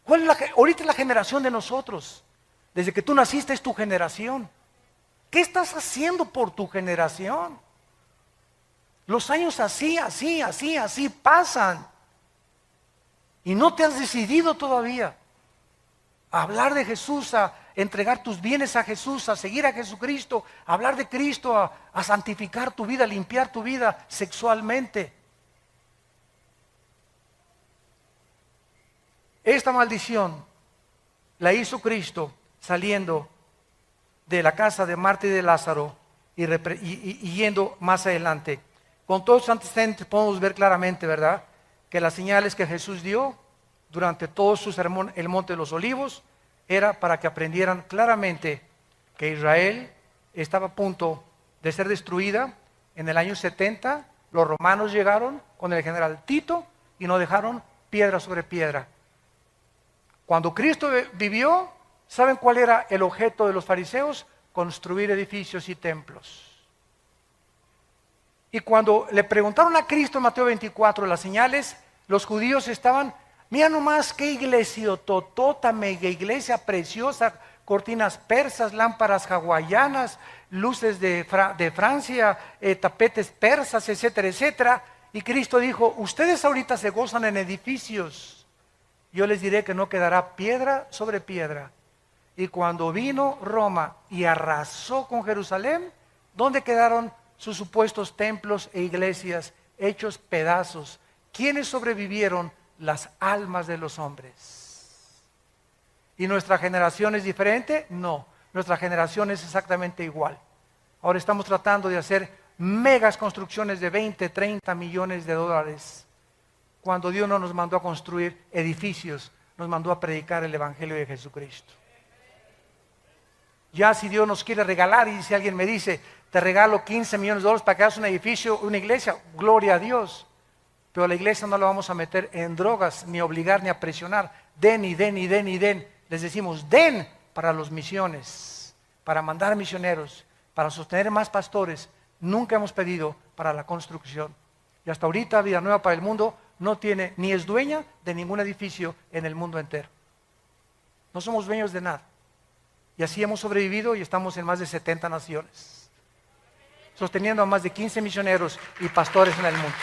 ¿Cuál es ahorita es la generación de nosotros? Desde que tú naciste es tu generación. ¿Qué estás haciendo por tu generación? Los años así pasan. Y no te has decidido todavía a hablar de Jesús, a entregar tus bienes a Jesús, a seguir a Jesucristo, a hablar de Cristo, a santificar tu vida, a limpiar tu vida sexualmente. Esta maldición la hizo Cristo saliendo de la casa de Marta y de Lázaro y yendo más adelante. Con todos los antecedentes podemos ver claramente, ¿verdad?, que las señales que Jesús dio durante todo su sermón, el Monte de los Olivos, era para que aprendieran claramente que Israel estaba a punto de ser destruida. En el año 70, los romanos llegaron con el general Tito y no dejaron piedra sobre piedra. Cuando Cristo vivió, ¿saben cuál era el objeto de los fariseos? Construir edificios y templos. Y cuando le preguntaron a Cristo en Mateo 24 las señales, los judíos estaban, mira nomás qué iglesia totota, mega iglesia preciosa, cortinas persas, lámparas hawaianas, luces de Francia, tapetes persas, etcétera, etcétera. Y Cristo dijo, ustedes ahorita se gozan en edificios. Yo les diré que no quedará piedra sobre piedra. Y cuando vino Roma y arrasó con Jerusalén, ¿dónde quedaron sus supuestos templos e iglesias hechos pedazos? ¿Quiénes sobrevivieron? Las almas de los hombres. ¿Y nuestra generación es diferente? No, nuestra generación es exactamente igual. Ahora estamos tratando de hacer megas construcciones de 20, 30 millones de dólares. Cuando Dios no nos mandó a construir edificios, nos mandó a predicar el Evangelio de Jesucristo. Ya si Dios nos quiere regalar, y si alguien me dice, te regalo 15 millones de dólares para que hagas un edificio, una iglesia, gloria a Dios. Pero a la iglesia no la vamos a meter en drogas, ni obligar, ni a presionar. Den y den y den y den. Les decimos, den para las misiones, para mandar misioneros, para sostener más pastores. Nunca hemos pedido para la construcción. Y hasta ahorita Vida Nueva para el Mundo no tiene, ni es dueña de ningún edificio en el mundo entero. No somos dueños de nada. Y así hemos sobrevivido y estamos en más de 70 naciones, sosteniendo a más de 15 misioneros y pastores en el mundo.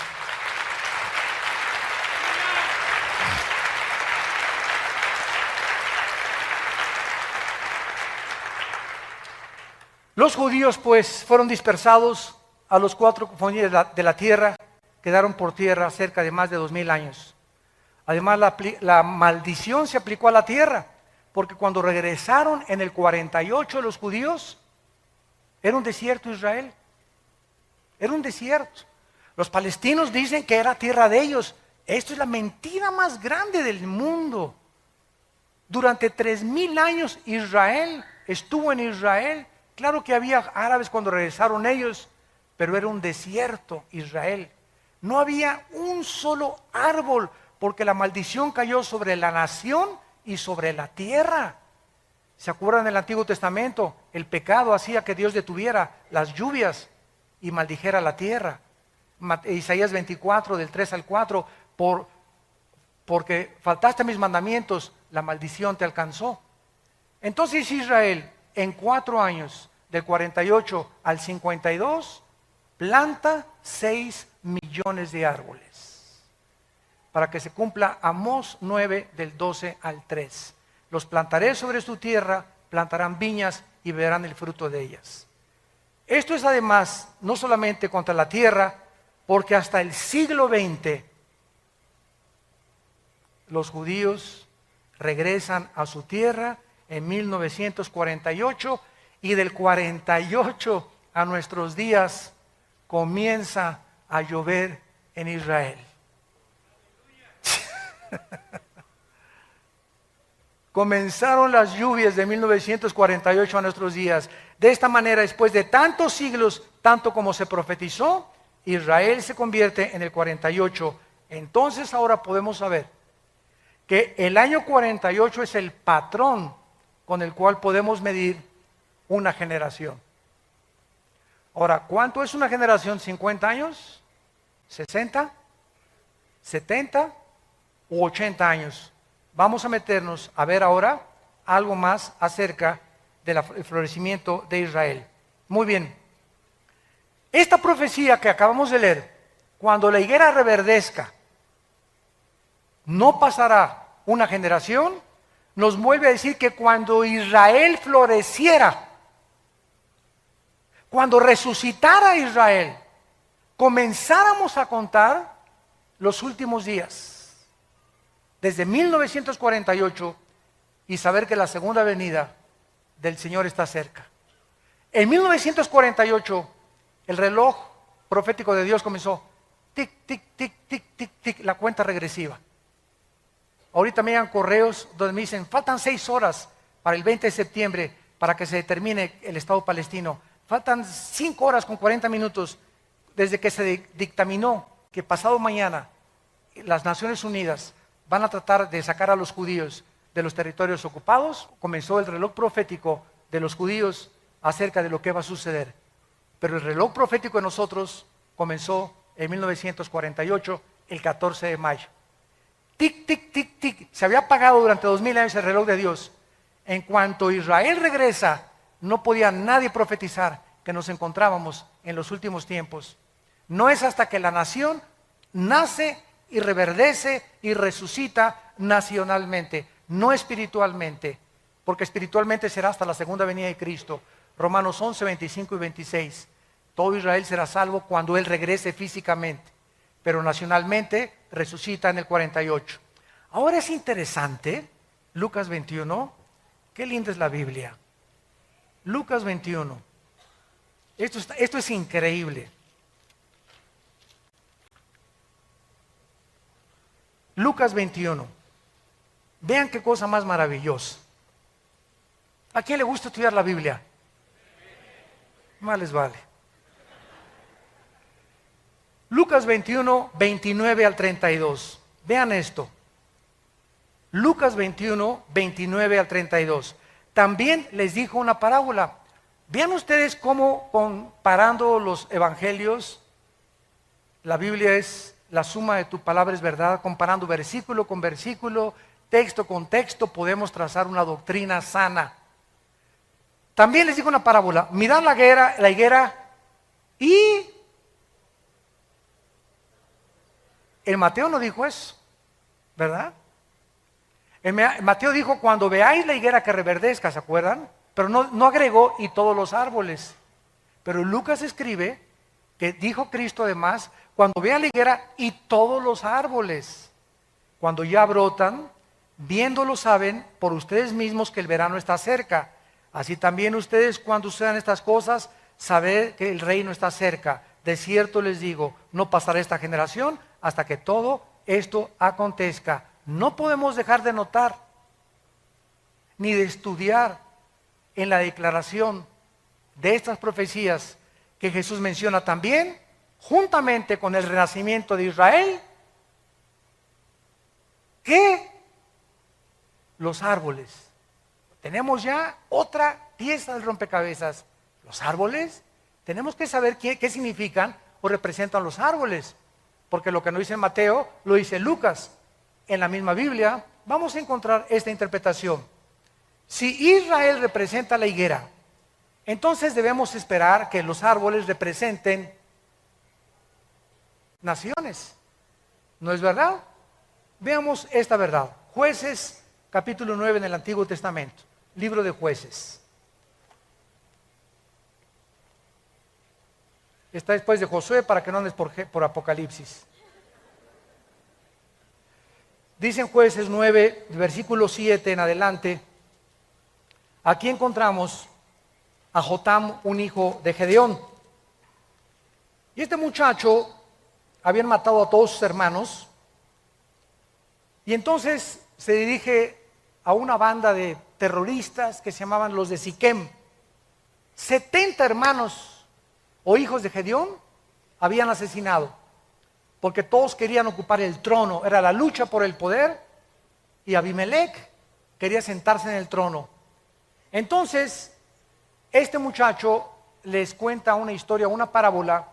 Los judíos pues fueron dispersados a los 4 confines de la tierra, quedaron por tierra cerca de más de 2000 años. Además la maldición se aplicó a la tierra, porque cuando regresaron en el 48 los judíos, era un desierto Israel, era un desierto. Los palestinos dicen que era tierra de ellos. Esto es la mentira más grande del mundo. Durante 3000 años Israel estuvo en Israel. Claro que había árabes cuando regresaron ellos, pero era un desierto Israel. No había un solo árbol, porque la maldición cayó sobre la nación y sobre la tierra. ¿Se acuerdan del Antiguo Testamento? El pecado hacía que Dios detuviera las lluvias y maldijera la tierra. Isaías 24, del 3 al 4, porque faltaste a mis mandamientos, la maldición te alcanzó. Entonces Israel, en 4 años, del 48 al 52, planta 6 millones de árboles, para que se cumpla Amós 9, del 12 al 3. Los plantaré sobre su tierra, plantarán viñas y verán el fruto de ellas. Esto es además no solamente contra la tierra, porque hasta el siglo XX los judíos regresan a su tierra en 1948, y del 48 a nuestros días comienza a llover en Israel. Comenzaron las lluvias de 1948 a nuestros días. De esta manera, después de tantos siglos, tanto como se profetizó, Israel se convierte en el 48 Entonces ahora podemos saber que el año 48 es el patrón con el cual podemos medir una generación. Ahora, ¿cuánto es una generación? ¿50 años? ¿60? ¿70? ¿U 80 años? Vamos a meternos a ver ahora algo más acerca del florecimiento de Israel. Muy bien. Esta profecía que acabamos de leer, cuando la higuera reverdezca, no pasará una generación, nos vuelve a decir que cuando Israel floreciera, cuando resucitara Israel, comenzáramos a contar los últimos días, desde 1948, y saber que la segunda venida del Señor está cerca. En 1948, el reloj profético de Dios comenzó, tic, tic, tic, tic, tic, tic, la cuenta regresiva. Ahorita me llegan correos donde me dicen, faltan 6 horas para el 20 de septiembre para que se determine el Estado palestino. Faltan 5 horas con 40 minutos desde que se dictaminó que pasado mañana las Naciones Unidas van a tratar de sacar a los judíos de los territorios ocupados. Comenzó el reloj profético de los judíos acerca de lo que va a suceder. Pero el reloj profético de nosotros comenzó en 1948, el 14 de mayo. Tic, tic, tic, tic. Se había apagado durante 2000 años el reloj de Dios. En cuanto Israel regresa, no podía nadie profetizar que nos encontrábamos en los últimos tiempos. No es hasta que la nación nace y reverdece y resucita nacionalmente, no espiritualmente, porque espiritualmente será hasta la segunda venida de Cristo. Romanos 11, 25 y 26. Todo Israel será salvo cuando Él regrese físicamente, pero nacionalmente resucita en el 48. Ahora es interesante, Lucas 21, qué linda es la Biblia. Lucas 21, esto es increíble. Lucas 21, vean qué cosa más maravillosa. ¿A quién le gusta estudiar la Biblia? Más les vale. Lucas 21, 29 al 32. Vean esto. Lucas 21, 29 al 32. También les dijo una parábola. Vean ustedes cómo comparando los evangelios, la Biblia es la suma de tu palabra es verdad, comparando versículo con versículo, texto con texto, podemos trazar una doctrina sana. También les digo una parábola, mirad la higuera y el Mateo no dijo eso, ¿verdad? El Mateo dijo cuando veáis la higuera que reverdezca, ¿se acuerdan? Pero no agregó y todos los árboles. Pero Lucas escribe que dijo Cristo además, cuando vean la higuera y todos los árboles, cuando ya brotan, viéndolo saben por ustedes mismos que el verano está cerca. Así también ustedes cuando sucedan estas cosas, sabed que el reino está cerca. De cierto les digo, no pasará esta generación hasta que todo esto acontezca. No podemos dejar de notar, ni de estudiar en la declaración de estas profecías que Jesús menciona también, juntamente con el renacimiento de Israel, que los árboles. Tenemos ya otra pieza del rompecabezas. Los árboles, tenemos que saber qué significan o representan los árboles, porque lo que no dice Mateo, lo dice Lucas. En la misma Biblia vamos a encontrar esta interpretación. Si Israel representa la higuera, entonces debemos esperar que los árboles representen naciones. ¿No es verdad? Veamos esta verdad. Jueces, capítulo 9 en el Antiguo Testamento. Libro de Jueces. Está después de Josué para que no andes por Apocalipsis. Dice en Jueces 9, versículo 7 en adelante. Aquí encontramos a Jotam, un hijo de Gedeón. Y este muchacho habían matado a todos sus hermanos. Y entonces se dirige a una banda de terroristas que se llamaban los de Siquem. 70 hermanos o hijos de Gedeón habían asesinado. porque todos querían ocupar el trono, era la lucha por el poder, y Abimelech quería sentarse en el trono. Entonces, este muchacho les cuenta una historia, una parábola,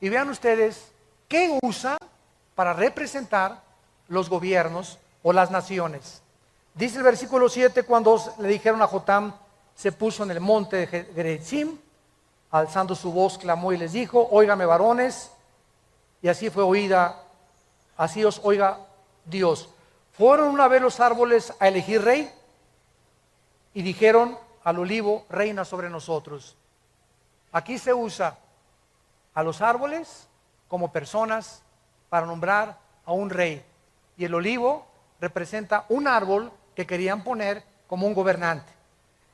y vean ustedes qué usa para representar los gobiernos o las naciones. Dice el versículo 7, cuando le dijeron a Jotam, se puso en el monte de Gerizim, alzando su voz, clamó y les dijo, óigame varones, y así fue oída, así os oiga Dios. Fueron una vez los árboles a elegir rey, y dijeron al olivo, reina sobre nosotros. Aquí se usa a los árboles como personas para nombrar a un rey, y el olivo representa un árbol que querían poner como un gobernante.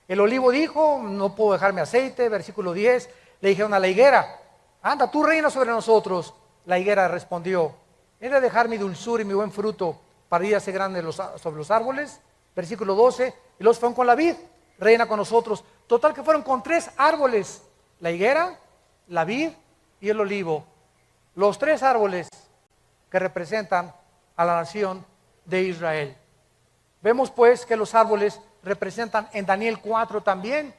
El olivo dijo, no puedo dejarme aceite, versículo 10, le dijeron a la higuera, anda, tú reina sobre nosotros. La higuera respondió, he de dejar mi dulzura y mi buen fruto para ir a ser grande sobre los árboles. Versículo 12, y los fueron con la vid, reina con nosotros. Total que fueron con 3 árboles, la higuera, la vid y el olivo. Los 3 árboles que representan a la nación de Israel. Vemos pues que los árboles representan en Daniel 4 también.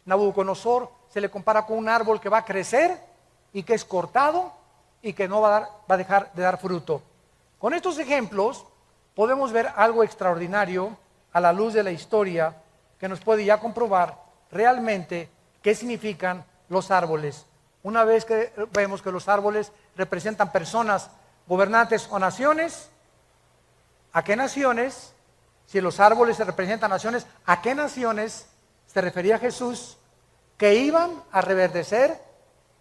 Nabucodonosor se le compara con un árbol que va a crecer y que es cortado y que no va a dejar de dar fruto. Con estos ejemplos podemos ver algo extraordinario a la luz de la historia que nos puede ya comprobar realmente qué significan los árboles. Una vez que vemos que los árboles representan personas, gobernantes o naciones, ¿a qué naciones? Si los árboles se representan naciones, ¿a qué naciones se refería Jesús que iban a reverdecer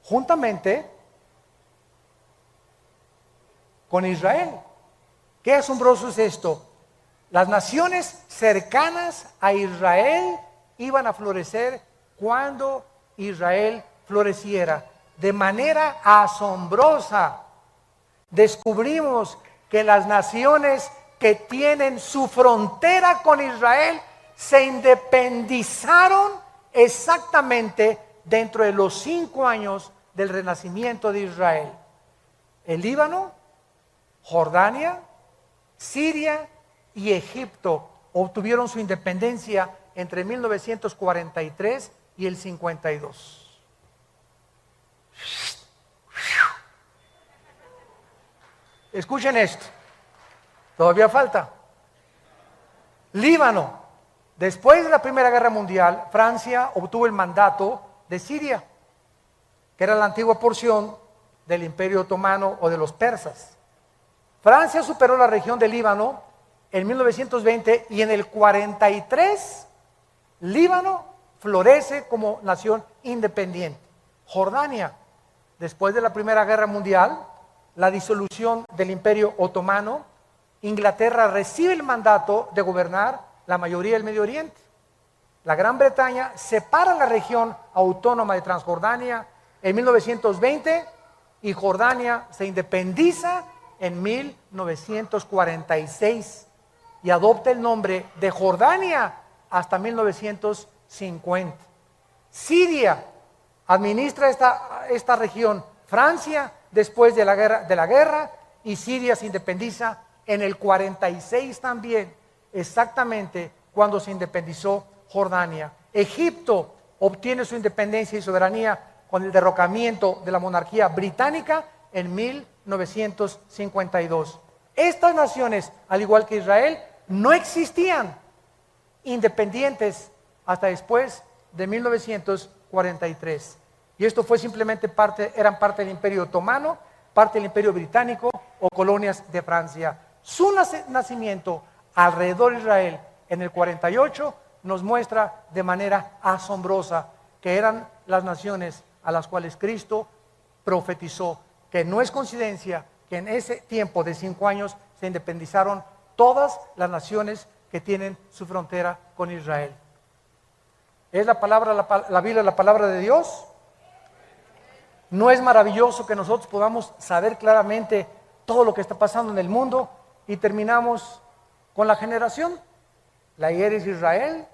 juntamente con Israel? Qué asombroso es esto. Las naciones cercanas a Israel iban a florecer cuando Israel floreciera. De manera asombrosa descubrimos que las naciones que tienen su frontera con Israel se independizaron exactamente dentro de los 5 años del renacimiento de Israel. El Líbano, Jordania, Siria y Egipto obtuvieron su independencia entre 1943 y el 52. Escuchen esto, todavía falta. Líbano, después de la Primera Guerra Mundial, Francia obtuvo el mandato de Siria, que era la antigua porción del Imperio Otomano o de los persas. Francia superó la región del Líbano en 1920 y en el 43 Líbano florece como nación independiente. Jordania, después de la Primera Guerra Mundial, la disolución del Imperio Otomano, Inglaterra recibe el mandato de gobernar la mayoría del Medio Oriente. La Gran Bretaña separa la región autónoma de Transjordania en 1920 y Jordania se independiza en 1946 y adopta el nombre de Jordania hasta 1950. Siria administra esta región Francia después de la guerra y Siria se independiza en el 46 también, exactamente cuando se independizó Jordania. Egipto obtiene su independencia y soberanía con el derrocamiento de la monarquía británica en 1952. Estas naciones, al igual que Israel, no existían independientes hasta después de 1943. Y esto fue simplemente eran parte del Imperio Otomano, parte del Imperio Británico o colonias de Francia. Su nacimiento alrededor de Israel en el 48 nos muestra de manera asombrosa que eran las naciones a las cuales Cristo profetizó, que no es coincidencia que en ese tiempo de 5 años se independizaron todas las naciones que tienen su frontera con Israel. ¿Es la Biblia la palabra de Dios? ¿No es maravilloso que nosotros podamos saber claramente todo lo que está pasando en el mundo? Y terminamos con la generación. La higuera es Israel,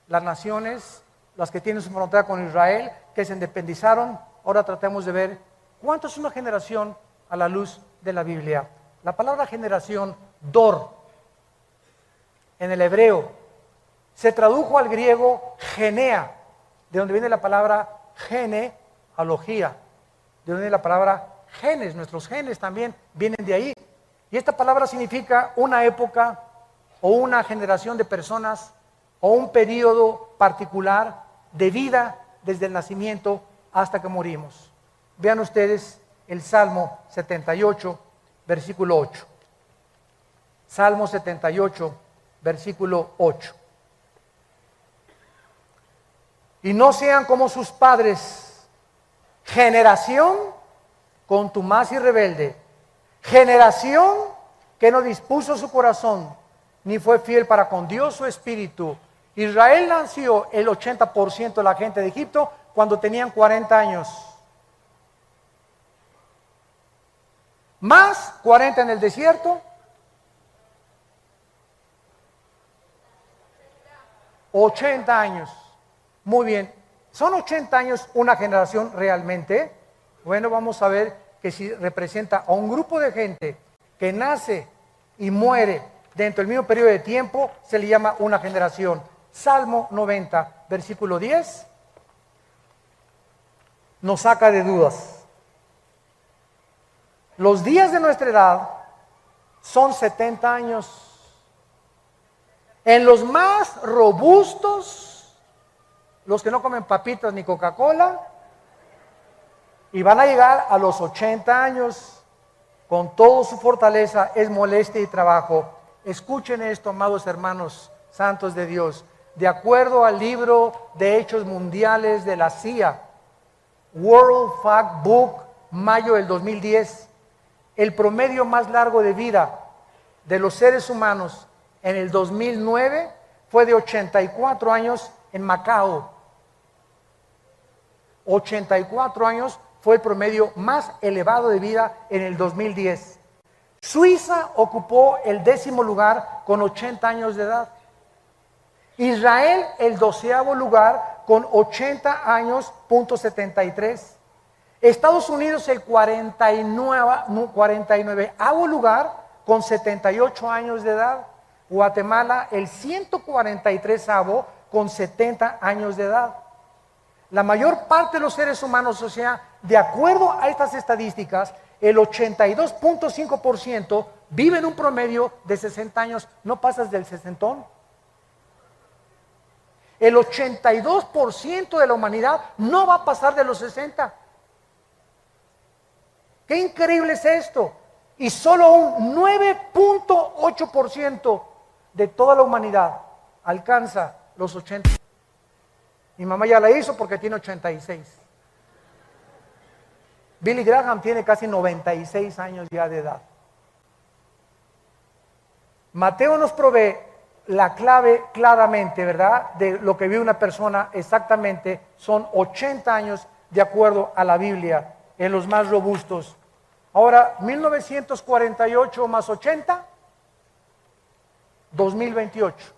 las naciones, las que tienen su frontera con Israel, que se independizaron. Ahora tratemos de ver cuánto es una generación a la luz de la Biblia. La palabra generación, dor, en el hebreo, se tradujo al griego genea, de donde viene la palabra genealogía, de donde viene la palabra genes. Nuestros genes también vienen de ahí. Y esta palabra significa una época o una generación de personas o un periodo particular de vida desde el nacimiento hasta que morimos. Vean ustedes el Salmo 78, versículo 8. Salmo 78, versículo 8. Y no sean como sus padres, generación contumaz y rebelde, generación que no dispuso su corazón, ni fue fiel para con Dios su espíritu. Israel nació el 80% de la gente de Egipto cuando tenían 40 años. Más 40 en el desierto. 80 años. Muy bien. ¿Son 80 años una generación realmente? Bueno, vamos a ver que si representa a un grupo de gente que nace y muere dentro del mismo periodo de tiempo, se le llama una generación. Salmo 90, versículo 10, nos saca de dudas. Los días de nuestra edad son 70 años. En los más robustos, los que no comen papitas ni Coca-Cola, y van a llegar a los 80 años con toda su fortaleza, es molestia y trabajo. Escuchen esto, amados hermanos santos de Dios. De acuerdo al libro de Hechos Mundiales de la CIA, World Factbook, mayo del 2010, el promedio más largo de vida de los seres humanos en el 2009 fue de 84 años en Macao. 84 años fue el promedio más elevado de vida en el 2010. Suiza ocupó el 10º lugar con 80 años de edad. Israel el 12º lugar con 80 años, .73. Estados Unidos el 49º lugar con 78 años de edad. Guatemala el 143º con 70 años de edad. La mayor parte de los seres humanos, o sea, de acuerdo a estas estadísticas, el 82.5% vive en un promedio de 60 años. ¿No pasas del sesentón? El 82% de la humanidad no va a pasar de los 60. ¡Qué increíble es esto! Y solo un 9.8% de toda la humanidad alcanza los 80. Mi mamá ya la hizo porque tiene 86. Billy Graham tiene casi 96 años ya de edad. Mateo nos provee la clave claramente, ¿verdad? De lo que vive una persona exactamente, son 80 años de acuerdo a la Biblia, en los más robustos. Ahora, 1948 más 80, 2028.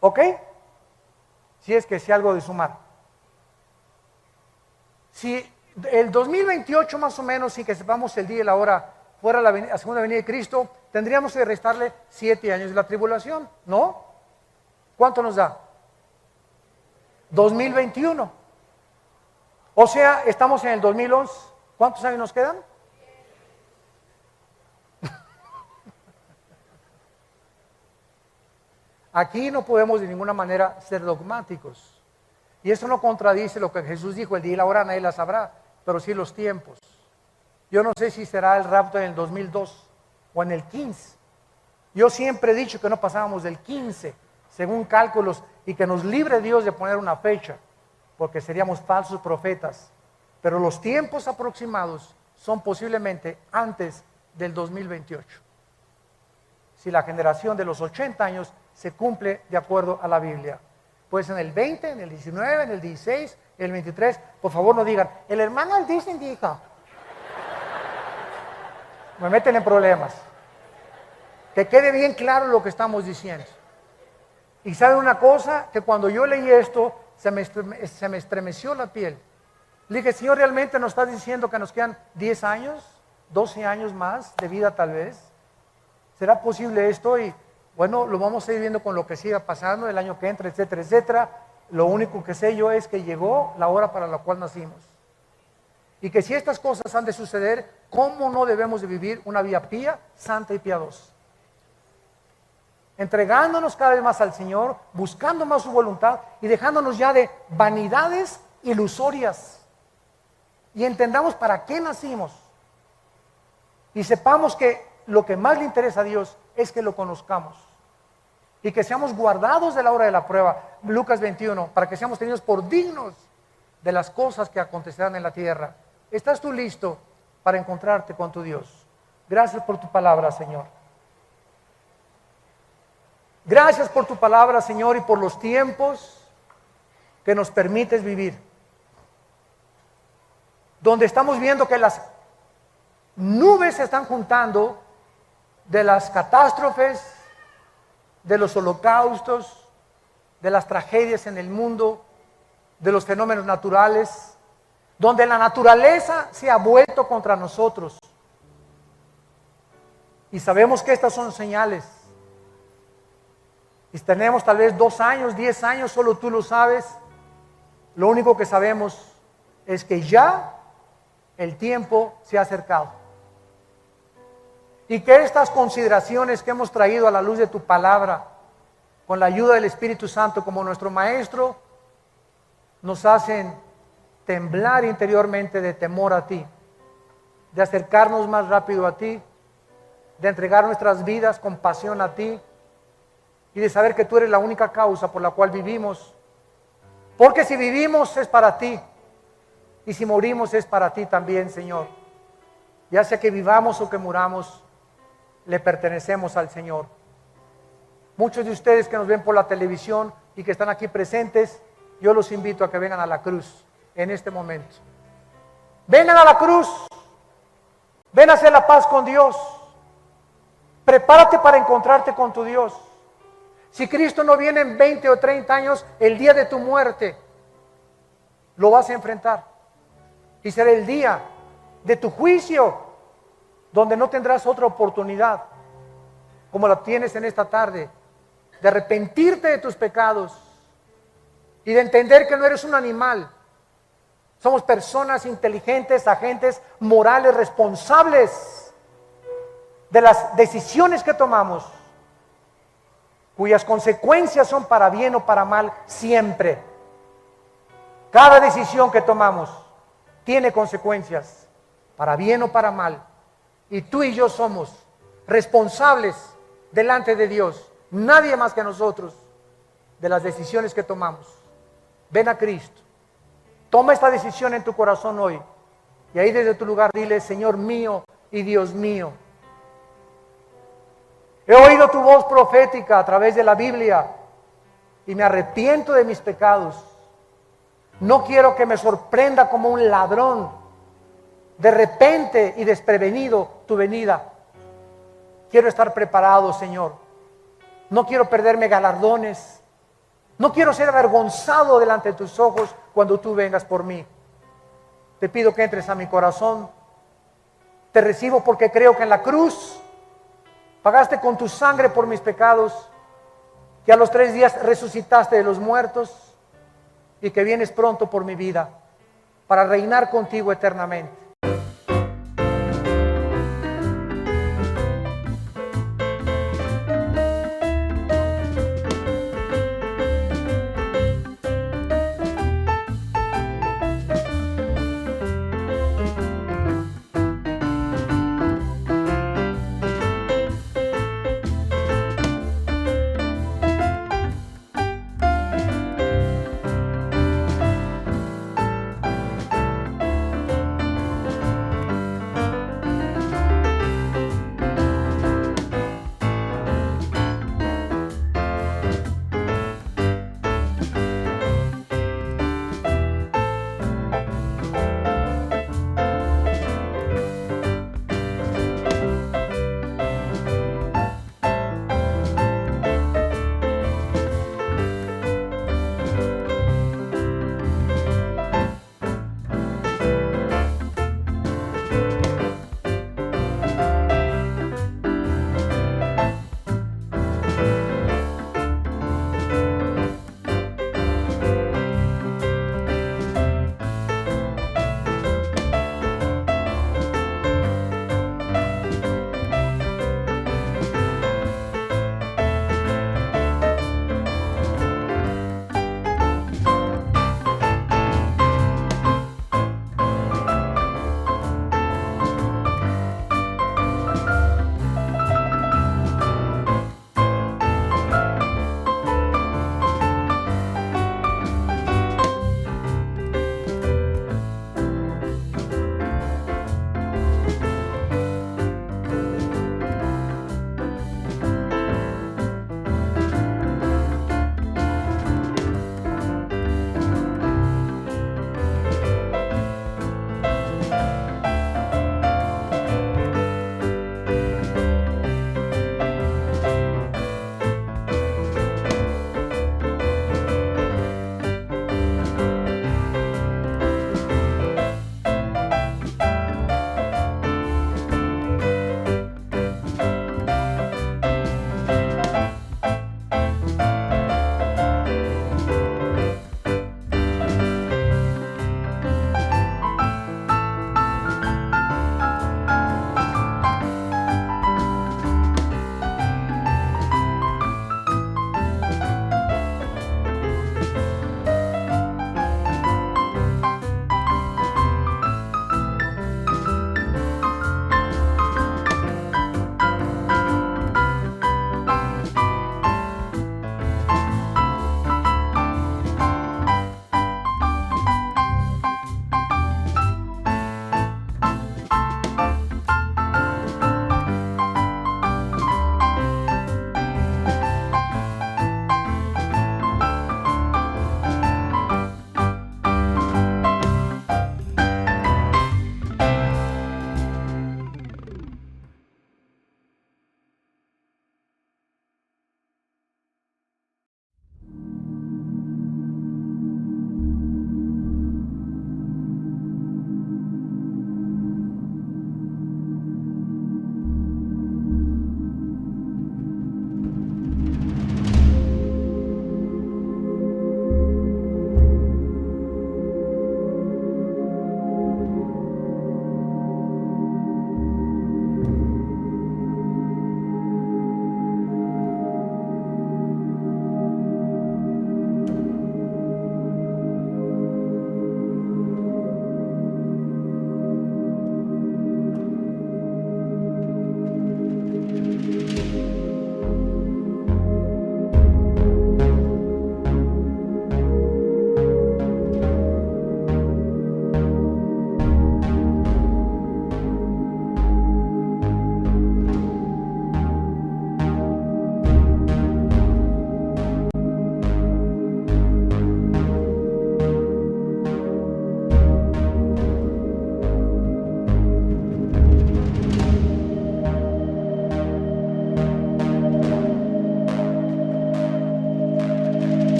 ¿Ok? Si es que sé algo de sumar. Si el 2028 más o menos, sin que sepamos el día y la hora, fuera la segunda venida de Cristo, tendríamos que restarle 7 años de la tribulación, ¿no? ¿Cuánto nos da? 2021. O sea, estamos en el 2011. ¿Cuántos años nos quedan? Aquí no podemos de ninguna manera ser dogmáticos. Y eso no contradice lo que Jesús dijo, el día y la hora nadie la sabrá, pero sí los tiempos. Yo no sé si será el rapto en el 2002 o en el 15. Yo siempre he dicho que no pasábamos del 15, según cálculos, y que nos libre Dios de poner una fecha, porque seríamos falsos profetas. Pero los tiempos aproximados son posiblemente antes del 2028. Si la generación de los 80 años se cumple de acuerdo a la Biblia. Pues en el 20, en el 19, en el 16, en el 23, por favor no digan, el hermano Aldisen dijo. Me meten en problemas. Que quede bien claro lo que estamos diciendo. Y sabe una cosa, que cuando yo leí esto, se me estremeció la piel. Le dije, Señor, ¿realmente nos estás diciendo que nos quedan 10 años, 12 años más de vida tal vez? ¿Será posible esto? Y bueno, lo vamos a ir viendo con lo que siga pasando el año que entra, etcétera, etcétera. Lo único que sé yo es que llegó la hora para la cual nacimos. Y que si estas cosas han de suceder, ¿cómo no debemos de vivir una vida pía, santa y piadosa? Entregándonos cada vez más al Señor, buscando más su voluntad y dejándonos ya de vanidades ilusorias. Y entendamos para qué nacimos. Y sepamos que lo que más le interesa a Dios es que lo conozcamos. Y que seamos guardados de la hora de la prueba. Lucas 21, para que seamos tenidos por dignos de las cosas que acontecerán en la tierra. ¿Estás tú listo para encontrarte con tu Dios? Gracias por tu palabra, Señor. Gracias por tu palabra, Señor, y por los tiempos que nos permites vivir. Donde estamos viendo que las nubes se están juntando de las catástrofes, de los holocaustos, de las tragedias en el mundo, de los fenómenos naturales, donde la naturaleza se ha vuelto contra nosotros. Y sabemos que estas son señales. Y tenemos tal vez 2 años, 10 años, solo tú lo sabes. Lo único que sabemos es que ya el tiempo se ha acercado. Y que estas consideraciones que hemos traído a la luz de tu palabra, con la ayuda del Espíritu Santo como nuestro Maestro, nos hacen temblar interiormente de temor a ti, de acercarnos más rápido a ti, de entregar nuestras vidas con pasión a ti, y de saber que tú eres la única causa por la cual vivimos. Porque si vivimos es para ti, y si morimos es para ti también, Señor. Ya sea que vivamos o que muramos, le pertenecemos al Señor. Muchos de ustedes que nos ven por la televisión y que están aquí presentes, yo los invito a que vengan a la cruz en este momento. Vengan a la cruz, ven a hacer la paz con Dios. Prepárate para encontrarte con tu Dios. Si Cristo no viene en 20 o 30 años, el día de tu muerte, lo vas a enfrentar. Y será el día de tu juicio, donde no tendrás otra oportunidad, como la tienes en esta tarde, de arrepentirte de tus pecados y de entender que no eres un animal. Somos personas inteligentes, agentes morales, responsables de las decisiones que tomamos, cuyas consecuencias son para bien o para mal siempre. Cada decisión que tomamos tiene consecuencias, para bien o para mal. Y tú y yo somos responsables delante de Dios, nadie más que nosotros, de las decisiones que tomamos. Ven a Cristo, toma esta decisión en tu corazón hoy, y ahí desde tu lugar dile: Señor mío y Dios mío, he oído tu voz profética a través de la Biblia y me arrepiento de mis pecados. No quiero que me sorprenda como un ladrón de repente y desprevenido tu venida. Quiero estar preparado, Señor. No quiero perderme galardones. No quiero ser avergonzado delante de tus ojos cuando tú vengas por mí. Te pido que entres a mi corazón. Te recibo porque creo que en la cruz pagaste con tu sangre por mis pecados, que a los 3 días resucitaste de los muertos y que vienes pronto por mi vida para reinar contigo eternamente.